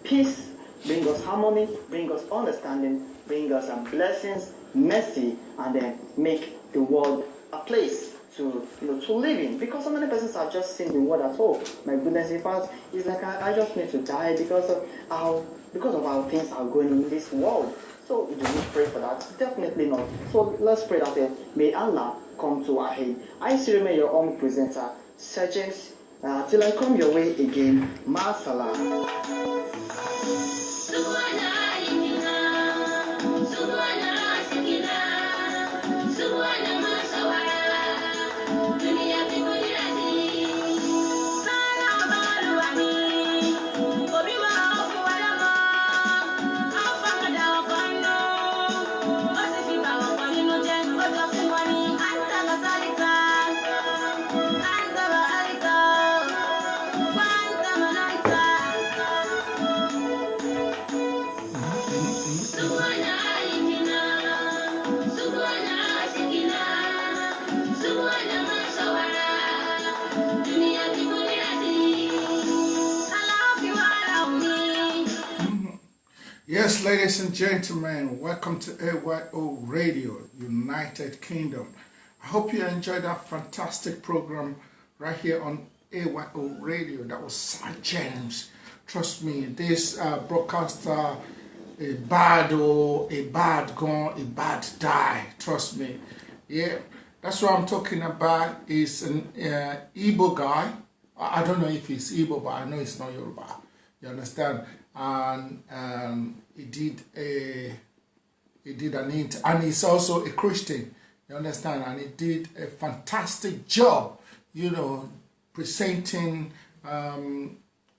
peace, bring us harmony, bring us understanding, bring us blessings, mercy, and then make the world a place to live in, because so many persons have just seen the word at all. My goodness, in fact, it's like I just need to die because of how things are going in this world. So do we pray for that? Definitely not. So let's pray that may Allah come to our aid. I still remain your own presenter, Sergeant. Till I come your way again, Masala. Yes, ladies and gentlemen, welcome to AYO Radio, United Kingdom. I hope you enjoyed that fantastic program right here on AYO Radio. That was Sir James. Trust me, this broadcaster, a bad gone, a bad die. Trust me. Yeah, that's what I'm talking about. Is an Igbo guy. I don't know if he's Igbo, but I know it's not Yoruba. You understand? And he did an interview, and he's also a Christian. You understand? And he did a fantastic job, presenting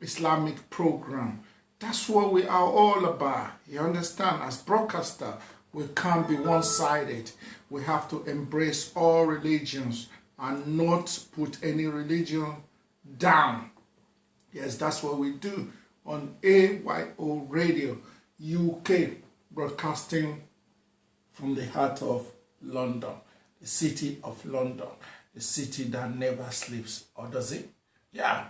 Islamic program. That's what we are all about. You understand? As broadcaster, we can't be one-sided. We have to embrace all religions and not put any religion down. Yes, that's what we do on AYO Radio UK, broadcasting from the heart of London, the city of London, the city that never sleeps, or does it? Yeah.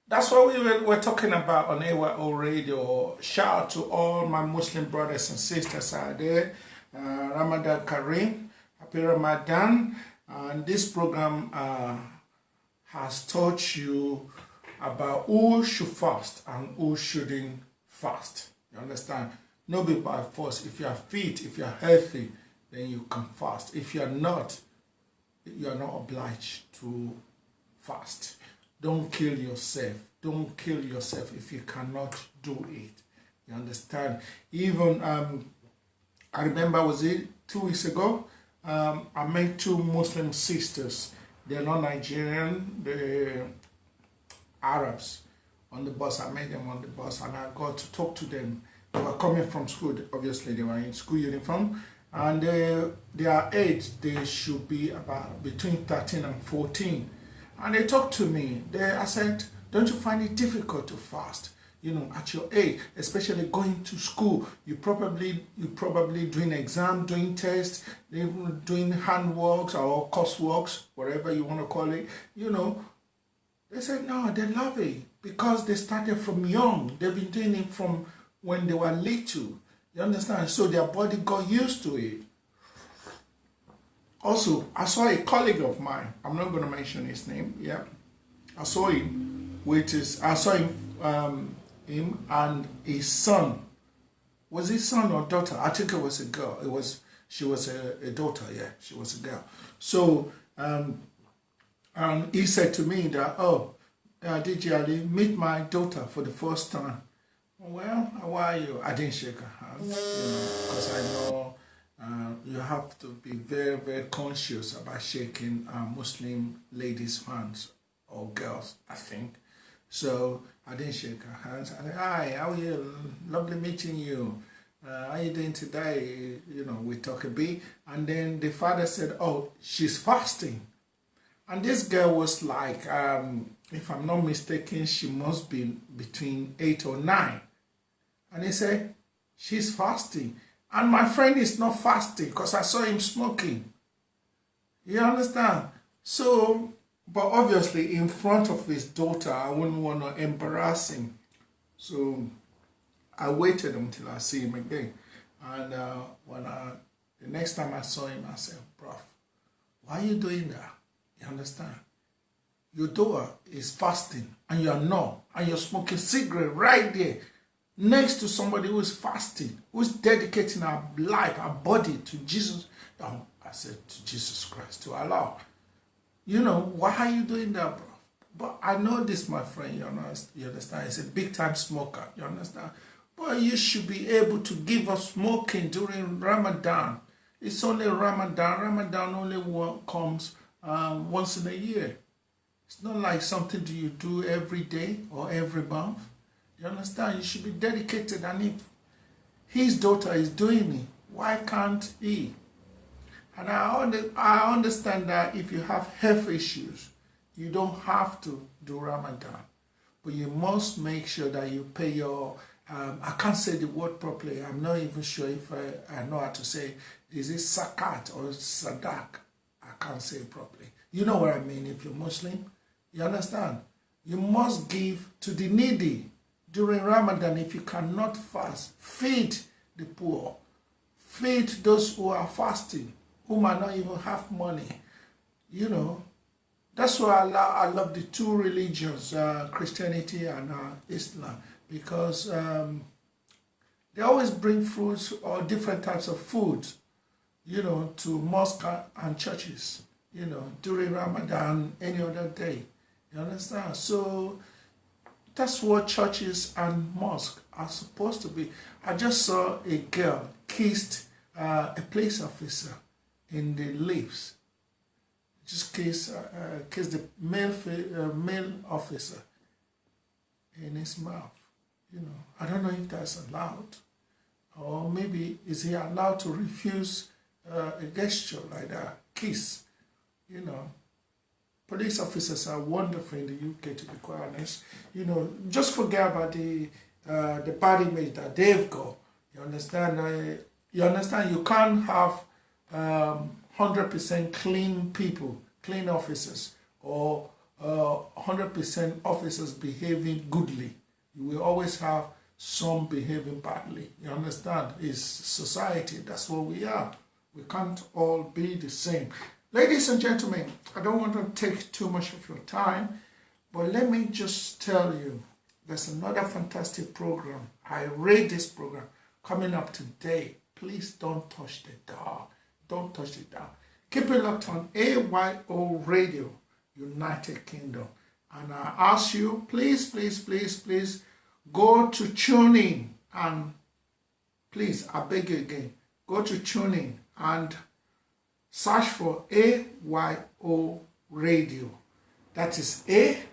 That's what we were talking about on AYO Radio. Shout out to all my Muslim brothers and sisters out there. Ramadan Kareem, happy Ramadan. And this program has taught you about who should fast and who shouldn't fast. You understand? No be by force. If you are fit, if you are healthy, then you can fast. If you are not obliged to fast. Don't kill yourself. Don't kill yourself if you cannot do it. You understand? Even, I remember, was it 2 weeks ago? I met two Muslim sisters. They're not Nigerian, they're Arabs. On the bus, I met them on the bus and I got to talk to them. They were coming from school, obviously they were in school uniform. And their age, they should be about between 13 and 14. And they talked to me. I said, don't you find it difficult to fast? At your age, especially going to school, you probably doing exam, doing tests, doing handworks or courseworks, whatever you want to call it. They said, no, they love it because they started from young. They've been doing it from when they were little. You understand? So their body got used to it. Also, I saw a colleague of mine. I'm not going to mention his name. Yeah, I saw him, him and his son. Was his son or daughter? I think it was a girl. She was a daughter. Yeah, she was a girl. So, and he said to me that, oh, DJ Ali, meet my daughter for the first time. Well, how are you? I didn't shake her hand, because I know you have to be very, very conscious about shaking Muslim ladies' hands or girls, I think. So I didn't shake her hands. I said, hi, how are you? Lovely meeting you. How are you doing today? We talk a bit. And then the father said, oh, she's fasting. And this girl was like, if I'm not mistaken, she must be between 8 or 9. And he said, she's fasting. And my friend is not fasting because I saw him smoking. You understand? So, but obviously in front of his daughter, I wouldn't want to embarrass him. So I waited until I see him again. And the next time I saw him, I said, Prof, why are you doing that? You understand? Your daughter is fasting and you're not. And you're smoking cigarette right there next to somebody who is fasting, who is dedicating her life, her body to Jesus. Oh, I said to Jesus Christ, to Allah. Why are you doing that, bro? But I know this, my friend, you understand? He's a big time smoker, you understand? But you should be able to give up smoking during Ramadan. It's only Ramadan. Ramadan only comes once in a year. It's not like something you do every day or every month. You understand? You should be dedicated, and if his daughter is doing it, why can't he? And I understand that if you have health issues, you don't have to do Ramadan, but you must make sure that you pay your, I can't say the word properly. I'm not even sure if I know how to say, is it zakat or sadak? I can't say it properly. You know what I mean if you're Muslim. You understand? You must give to the needy. During Ramadan, if you cannot fast, feed the poor. Feed those who are fasting, who might not even have money. That's why I love the two religions, Christianity and Islam, because they always bring fruits or different types of food, to mosques and churches, during Ramadan, any other day. You understand? So that's what churches and mosques are supposed to be. I just saw a girl kissed a police officer in the lips. Just kissed the male officer in his mouth. I don't know if that's allowed, or maybe is he allowed to refuse a gesture like that, kiss? Police officers are wonderful in the UK, to be quite honest. Just forget about the bad image that they've got. You understand? You can't have 100% clean people, clean officers, or 100% officers behaving goodly. You will always have some behaving badly. You understand? It's society. That's what we are. We can't all be the same. Ladies and gentlemen, I don't want to take too much of your time, but let me just tell you, there's another fantastic program. I rate this program coming up today. Please don't touch the dial. Don't touch the dial. Keep it locked on AYO Radio, United Kingdom. And I ask you, please, please, please, please, go to TuneIn and please, I beg you again, go to TuneIn and search for AYO Radio. That is A.Y.O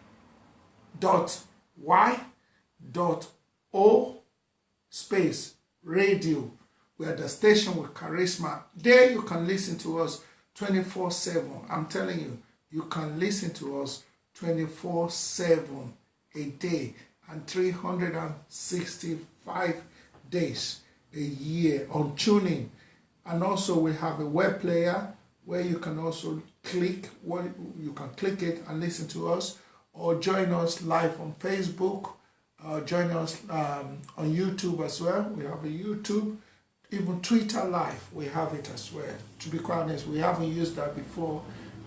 space radio. We are the station with charisma. There you can listen to us 24/7. I'm telling you, you can listen to us 24/7 a day and 365 days a year on TuneIn. And also we have a web player where you can also click it and listen to us. or join us live on Facebook, join us on YouTube as well. We have a YouTube, even Twitter live, we have it as well. To be quite honest, we haven't used that before.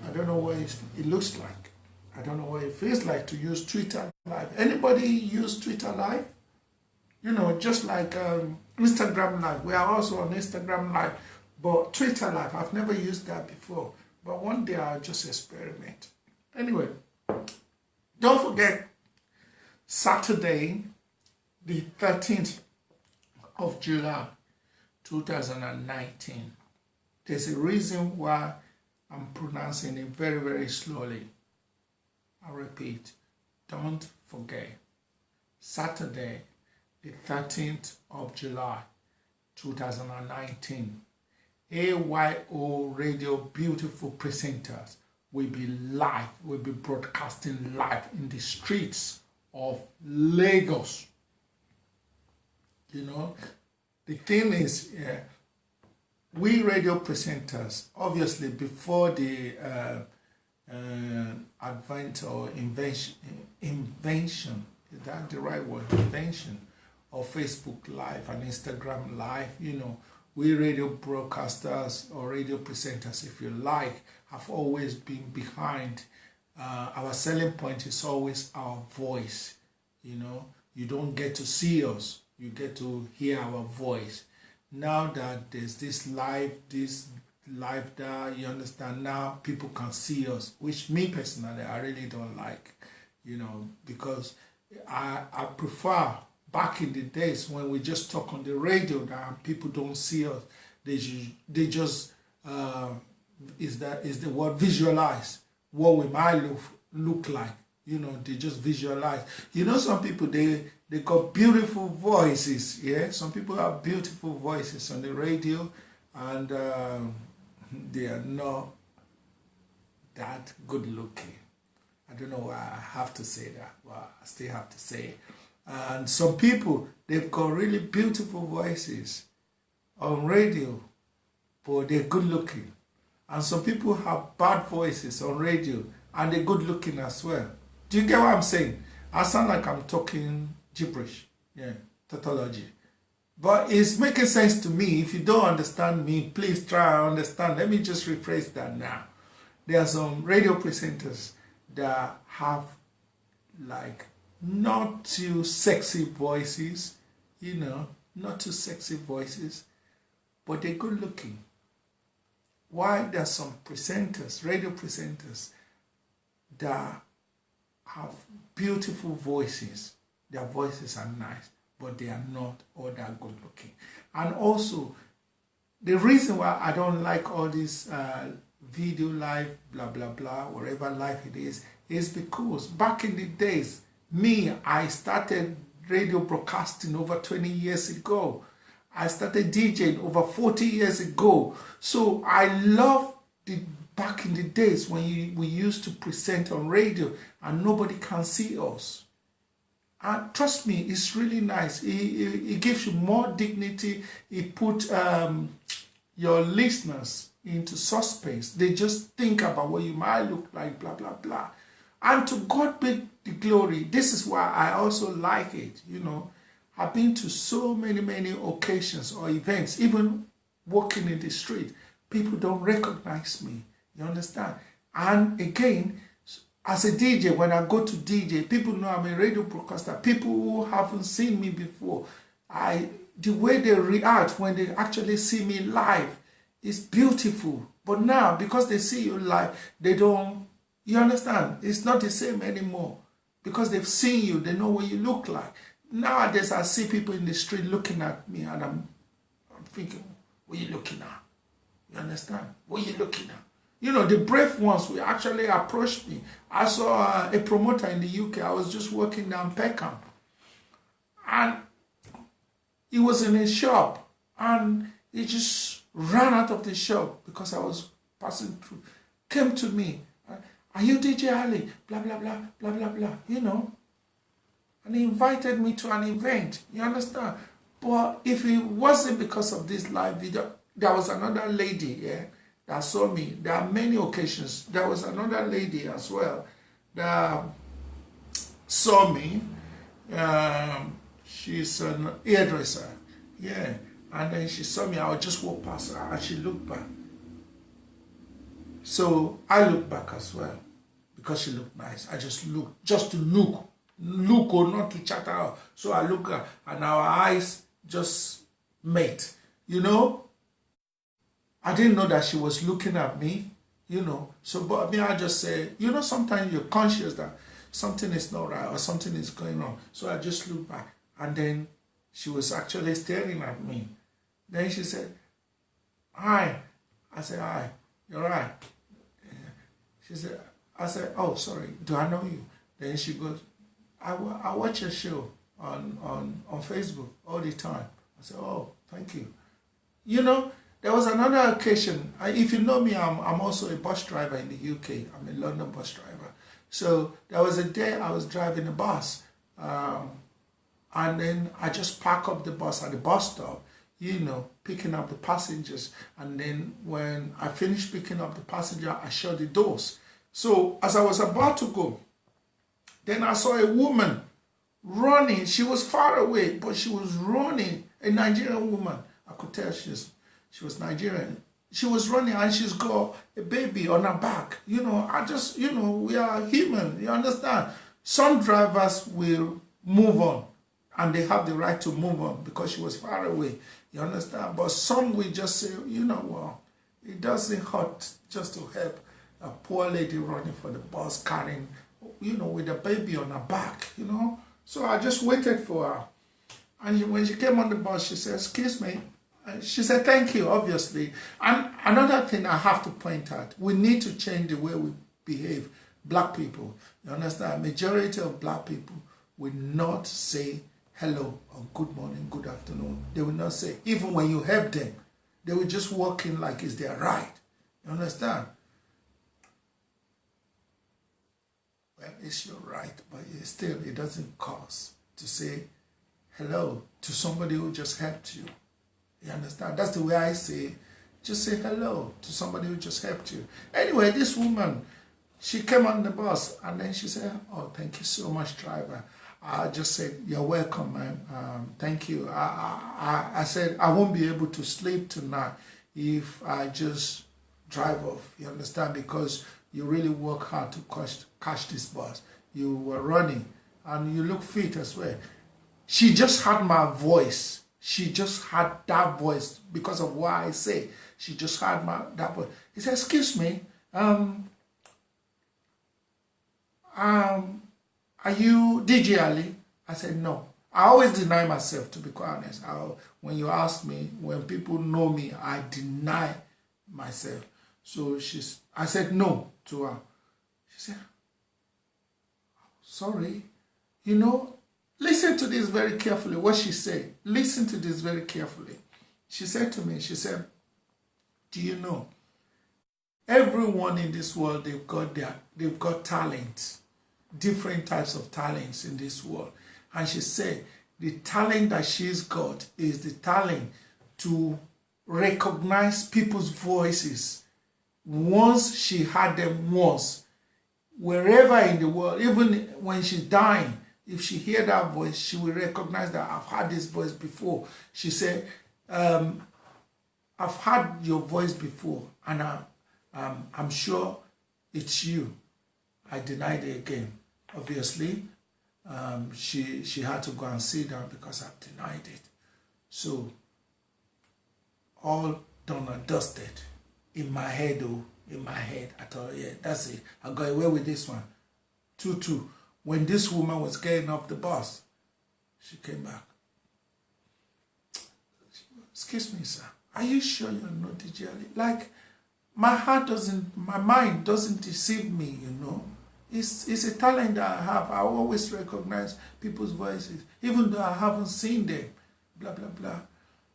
I don't know what it looks like. I don't know what it feels like to use Twitter live. Anybody use Twitter live? You know, just like Instagram live. We are also on Instagram live, but Twitter live, I've never used that before. But one day I'll just experiment. Anyway, don't forget, Saturday, the 13th of July, 2019. There's a reason why I'm pronouncing it very, very slowly. I repeat, don't forget, Saturday, the 13th of July, 2019, AYO Radio Beautiful Presenters will be live, will be broadcasting live in the streets of Lagos. You know, the thing is, we radio presenters, obviously before the advent or invention, is that the right word, invention of Facebook Live and Instagram Live, you know, we radio broadcasters or radio presenters, if you like, have always been behind. Our selling point is always our voice. You know, you don't get to see us, you get to hear our voice. Now that there's this live there, you understand, now people can see us, which me personally, I really don't like, you know, because I prefer back in the days when we just talk on the radio that people don't see us. They just is the word visualize what we might look like. You know, they just visualize. You know, some people they got beautiful voices. Yeah, some people have beautiful voices on the radio, and they are not that good looking. I don't know why I have to say that, but I still have to say it. And some people, they've got really beautiful voices on radio, but they're good looking. And some people have bad voices on radio, and they're good looking as well. Do you get what I'm saying? I sound like I'm talking gibberish, yeah, tautology. But it's making sense to me. If you don't understand me, please try and understand. Let me just rephrase that now. There are some radio presenters that have like not too sexy voices, you know, not too sexy voices, but they're good looking. Why there are some presenters, radio presenters, that have beautiful voices. Their voices are nice, but they are not all that good looking. And also, the reason why I don't like all this video live, blah, blah, blah, whatever live it is because back in the days, I started radio broadcasting over 20 years ago. I started DJing over 40 years ago. So I love back in the days when we used to present on radio and nobody can see us. And trust me, it's really nice. It gives you more dignity. It puts your listeners into suspense. They just think about what you might look like, blah, blah, blah. And to God be the glory. This is why I also like it, you know. I've been to so many occasions or events, even walking in the street. People don't recognize me. You understand? And again, as a DJ, when I go to DJ, people know I'm a radio broadcaster. People who haven't seen me before, the way they react when they actually see me live is beautiful. But now, because they see you live, they don't, you understand? It's not the same anymore. Because they've seen you, they know what you look like. Nowadays, I see people in the street looking at me and I'm thinking, what are you looking at? You understand? What are you looking at? You know, the brave ones will actually approach me. I saw a promoter in the UK. I was just working down Peckham. And he was in his shop. And he just ran out of the shop because I was passing through. Came to me. Are you DJ Ali? Blah, blah, blah, blah, blah, blah. You know. And he invited me to an event. You understand? But if it wasn't because of this live video, there was another lady, yeah, that saw me. There are many occasions. There was another lady as well that saw me. She's an hairdresser. Yeah. And then she saw me. I would just walk past her and she looked back. So I looked back as well because she looked nice. I just looked, just to look or not to chat her out. So I look at her and our eyes just met. You know, I didn't know that she was looking at me, you know. So, but me, I just say, you know, sometimes you're conscious that something is not right or something is going on. So I just looked back and then she was actually staring at me. Then she said, hi. I said, hi, you're right. She said, I said, oh, sorry, do I know you? Then she goes, I watch your show on Facebook all the time. I said, oh, thank you. You know, there was another occasion. If you know me, I'm also a bus driver in the UK. I'm a London bus driver. So there was a day I was driving a bus. And then I just park up the bus at the bus stop, you know, picking up the passengers. And then when I finished picking up the passenger, I shut the doors. So as I was about to go, then I saw a woman running. She was far away, but she was running, a Nigerian woman. I could tell she was Nigerian. She was running and she's got a baby on her back. You know, we are human, you understand? Some drivers will move on and they have the right to move on because she was far away, you understand? But some will just say, you know what, it doesn't hurt just to help a poor lady running for the bus carrying, you know, with a baby on her back, you know? So I just waited for her. And when she came on the bus, she said, excuse me. She said, thank you, obviously. And another thing I have to point out, we need to change the way we behave. Black people, you understand? Majority of black people will not say hello or good morning, good afternoon. They will not say, even when you help them, they will just walk in like it's their right. You understand? Well, it's your right, but still, it doesn't cost to say hello to somebody who just helped you. You understand? That's the way I say, just say hello to somebody who just helped you. Anyway, this woman, she came on the bus and then she said, oh, thank you so much, driver. I just said, you're welcome, man. Thank you. I said, I won't be able to sleep tonight if I just drive off. You understand? Because you really work hard to catch this bus. You were running and you look fit as well. She just had my voice. She just had that voice because of what I say. She just had that voice. He said, excuse me, are you DJ Ali? I said, no. I always deny myself, to be quite honest. When you ask me, when people know me, I deny myself. So I said no to her. She said, sorry, you know, listen to this very carefully, what she said. Listen to this very carefully. She said to me, she said, do you know, everyone in this world, they've got talents, different types of talents in this world. And she said, the talent that she's got is the talent to recognize people's voices. Once she had them once, wherever in the world, even when she's dying, if she hear that voice, she will recognize that I've heard this voice before. She said, I've heard your voice before, and I'm sure it's you. I denied it again. Obviously, she had to go and sit down because I've denied it. So, all done and dusted. In my head, I thought, yeah, that's it. I got away with this one. 2-2. When this woman was getting off the bus, she came back. Excuse me, sir. Are you sure you're not DJ Ali? Like, my mind doesn't deceive me, you know. It's a talent that I have. I always recognize people's voices, even though I haven't seen them. Blah, blah, blah.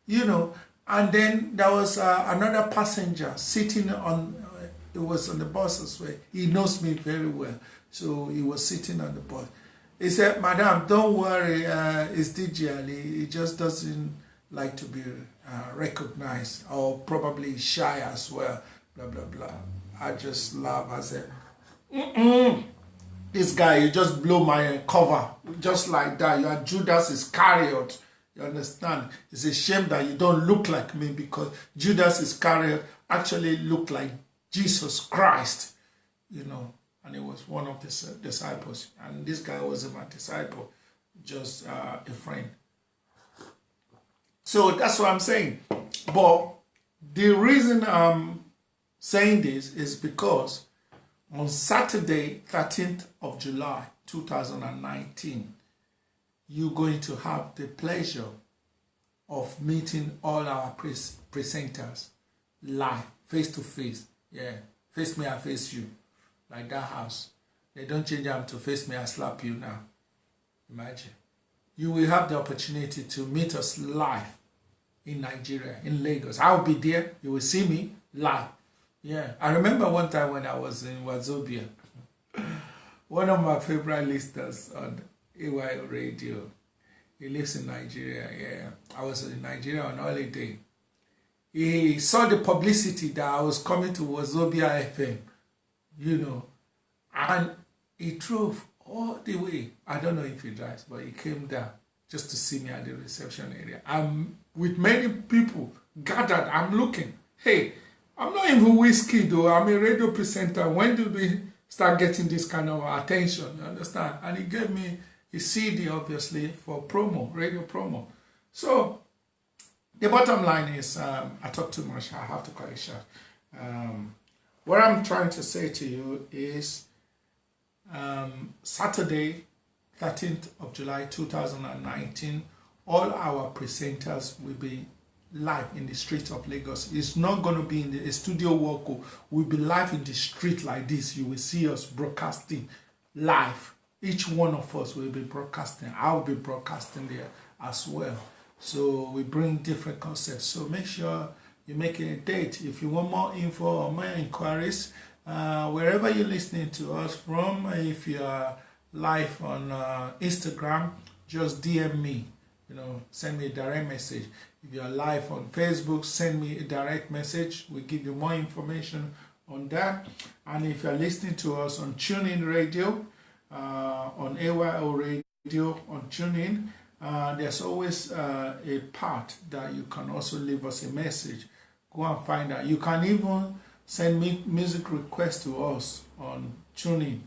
You know, and then there was another passenger sitting it was on the bus as well. He knows me very well. So he was sitting on the bus. He said, Madam, don't worry, it's DJ Ali. He just doesn't like to be recognized, or probably shy as well, blah, blah, blah. I just laughed. I said, this guy, you just blow my cover, just like that. You are Judas Iscariot. You understand? It's a shame that you don't look like me, because Judas Iscariot actually looked like Jesus Christ, you know, and he was one of the disciples. And this guy wasn't my disciple, just a friend. So that's what I'm saying. But the reason I'm saying this is because on Saturday, 13th of July, 2019, you're going to have the pleasure of meeting all our presenters live, face to face. Yeah, face me, I face you, like that house. They don't change them to face me, I slap you now. Imagine. You will have the opportunity to meet us live in Nigeria, in Lagos. I'll be there. You will see me live. Yeah, I remember one time when I was in Wazobia, one of my favorite listeners on AY Radio, he lives in Nigeria. Yeah, I was in Nigeria on holiday. He saw the publicity that I was coming to Wazobia FM, you know, and he drove all the way. I don't know if he drives, but he came down just to see me at the reception area. I'm with many people gathered. I'm looking. Hey, I'm not even whiskey though. I'm a radio presenter. When did we start getting this kind of attention? You understand? And he gave me a CD, obviously, for promo, radio promo. So the bottom line is, I talk too much. I have to cut it short. What I'm trying to say to you is, Saturday, 13th of July 2019, all our presenters will be live in the streets of Lagos. It's not going to be in the studio work. We'll be live in the street like this. You will see us broadcasting live. Each one of us will be broadcasting. I'll be broadcasting there as well. So we bring different concepts. So make sure you make a date. If you want more info or more inquiries, wherever you're listening to us from, if you are live on Instagram, just DM me. You know, send me a direct message. If you are live on Facebook, send me a direct message. We'll give you more information on that. And if you're listening to us on TuneIn Radio, on AYO Radio, on TuneIn, there's always a part that you can also leave us a message. Go and find out. You can even send me music requests to us on TuneIn.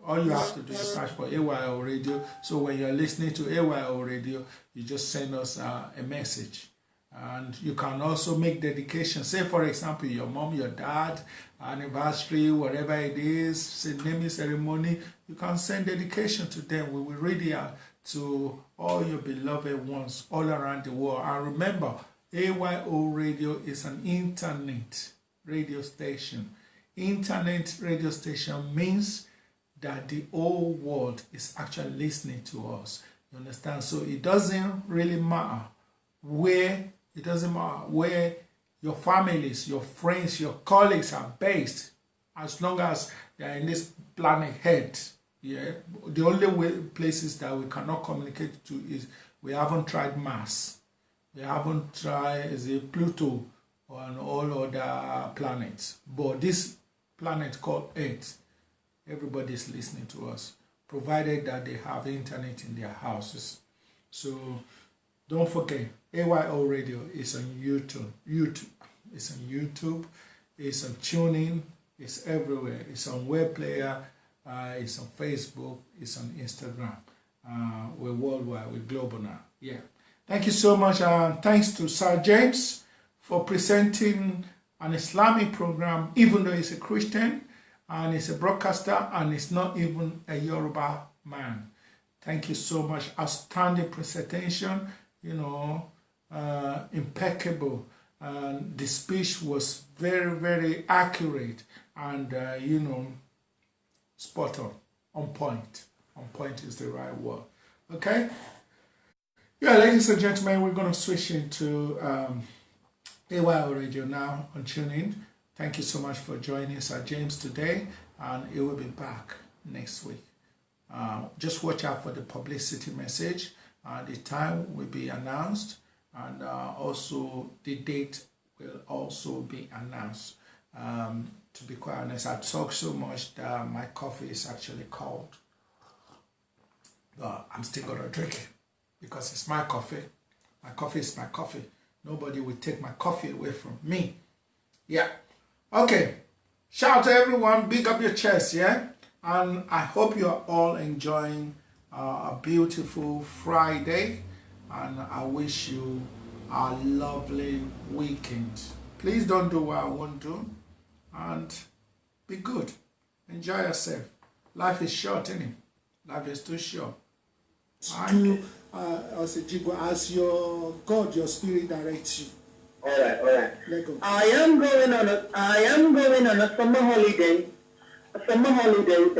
All you have to do is search for AYO Radio. So when you're listening to AYO Radio, you just send us a message. And you can also make dedication. Say, for example, your mom, your dad, anniversary, whatever it is, naming ceremony, you can send dedication to them. We will read it out to all your beloved ones all around the world. And remember, AYO Radio is an internet radio station. Internet radio station means that the whole world is actually listening to us. You understand? So it doesn't really matter where your families, your friends, your colleagues are based, as long as they are in this planet head. Yeah. The only places that we cannot communicate to is we haven't tried Mars. We haven't tried Pluto and all other planets. But this planet called Earth, everybody's listening to us, provided that they have internet in their houses. So don't forget, AYO Radio is on YouTube. It's on YouTube. It's on TuneIn. It's everywhere. It's on Web Player. It's on Facebook. It's on Instagram. We're worldwide. We're global now. Yeah. Thank you so much. Thanks to Sir James for presenting an Islamic program, even though he's a Christian and he's a broadcaster and he's not even a Yoruba man. Thank you so much. Outstanding presentation, you know, impeccable. The speech was very, very accurate and, you know, spot on point. On point is the right word. Okay? Yeah, ladies and gentlemen, we're going to switch into AYO Radio now on TuneIn. Thank you so much for joining Sir James today, and he will be back next week. Just watch out for the publicity message. The time will be announced, and also the date will also be announced. to be quite honest. I talk so much that my coffee is actually cold. But I'm still going to drink it because it's my coffee. My coffee is my coffee. Nobody will take my coffee away from me. Yeah. Okay. Shout out to everyone. Big up your chest, yeah? And I hope you are all enjoying a beautiful Friday. And I wish you a lovely weekend. Please don't do what I won't do. And be good. Enjoy yourself. Life is short, isn't it? Life is too short. Do as your God, your spirit directs you. All right. Let go. I am going on a summer holiday. A summer holiday,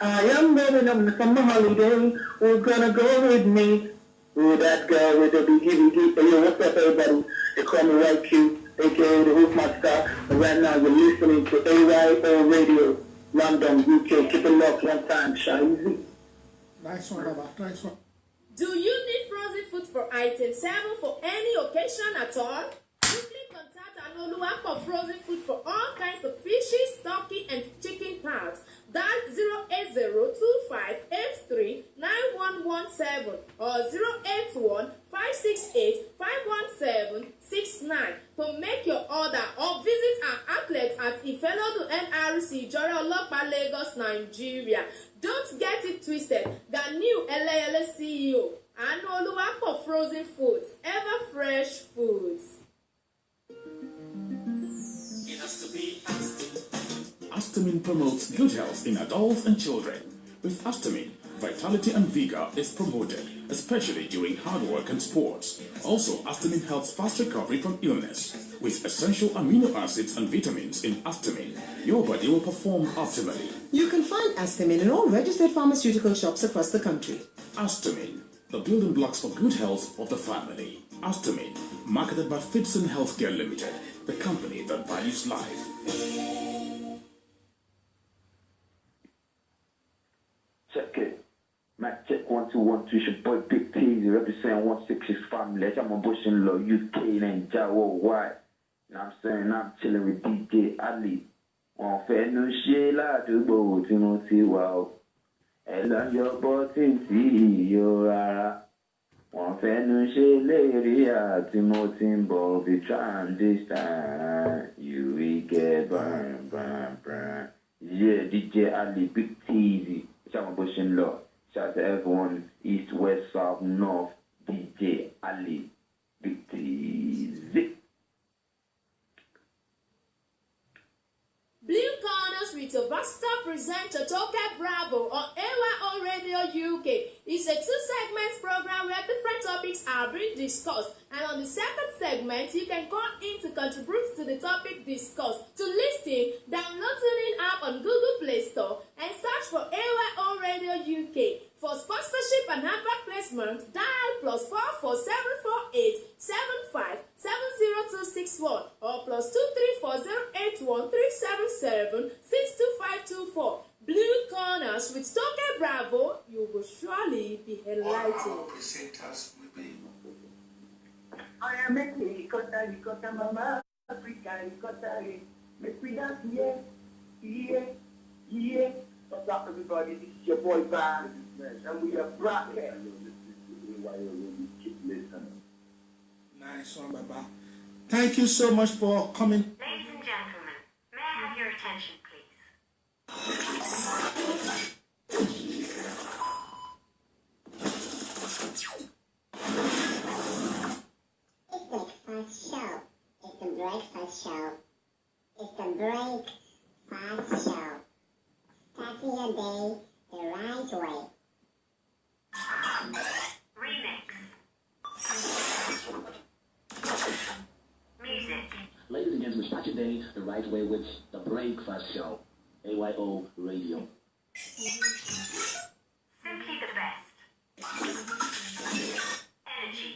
I am going on a summer holiday. Who's gonna go with me? Oh, that girl with the biggie. Yo, what's up, everybody? They call me White Q, aka the Hoofmaster. And right now, you're listening to AYO Radio, London, UK. Keep it locked one time, Shazzy. Nice one, Baba. Nice one. Do you need frozen food for item 7 for any occasion at all? Simply contact Anoluwa for frozen food for all kinds of fishes, turkey, and chicken parts. That's 08025839117 or 08156851769 to make your order or visit our outlet at Ifelodu NRC, Jore Olopa, Lagos, Nigeria. Don't get it twisted. The new LAL CEO, Anoluwa for frozen foods, ever fresh foods. It has to be Astamin promotes good health in adults and children. With Astamin, vitality and vigor is promoted, especially during hard work and sports. Also, Astamin helps fast recovery from illness. With essential amino acids and vitamins in Astamin, your body will perform optimally. You can find Astamin in all registered pharmaceutical shops across the country. Astamin, the building blocks for good health of the family. Astamin, marketed by Fitson Healthcare Limited, the company that values life. Check it. Mac check 1 2 1 2. It's your boy Big T, representing 166 family. I'm a Bush in Law, UK and Jawo White. You know what I'm saying? I'm chilling with DJ Ali. On fait nous chier là de beau, tu nous dis wow. Elle a yo botin ti yo rara. On fait nous chier les ria, Timothy Bobby trying this time. You will get burn. Yeah, DJ Ali, Big T. Shama Bush in Law. Shout out to everyone, East, West, South, North, DJ Ali, Big T. Blue Corners with your Buster presenter Toke Bravo on AYO Radio UK. It's a 2-segment program where different topics are being discussed. And on the second segment, you can call in to contribute to the topic discussed. To listen, download TuneIn app on Google Play Store and search for AYO Radio UK. For sponsorship and advert placement, dial +44748 75 70261 or +234081377 62524. Blue Corners with Toke Bravo, you will surely be enlightened. I am a ricotta, mama, Africa, ricotta, make me dance, yeah. What's up, everybody? This is your boy, Van, and we are broadcast. Keep listening. Nice one, Baba. Thank you so much for coming. Ladies and gentlemen, may I have your attention, please? It's the breakfast show. It's the breakfast show. Starting your day the right way. Remix. Music. Ladies and gentlemen, start your day the right way with the Breakfast Show. AYO Radio. Simply the best. Energy.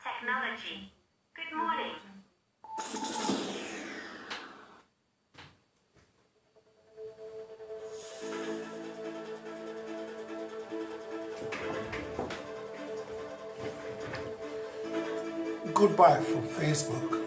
Technology. Good morning. Goodbye from Facebook.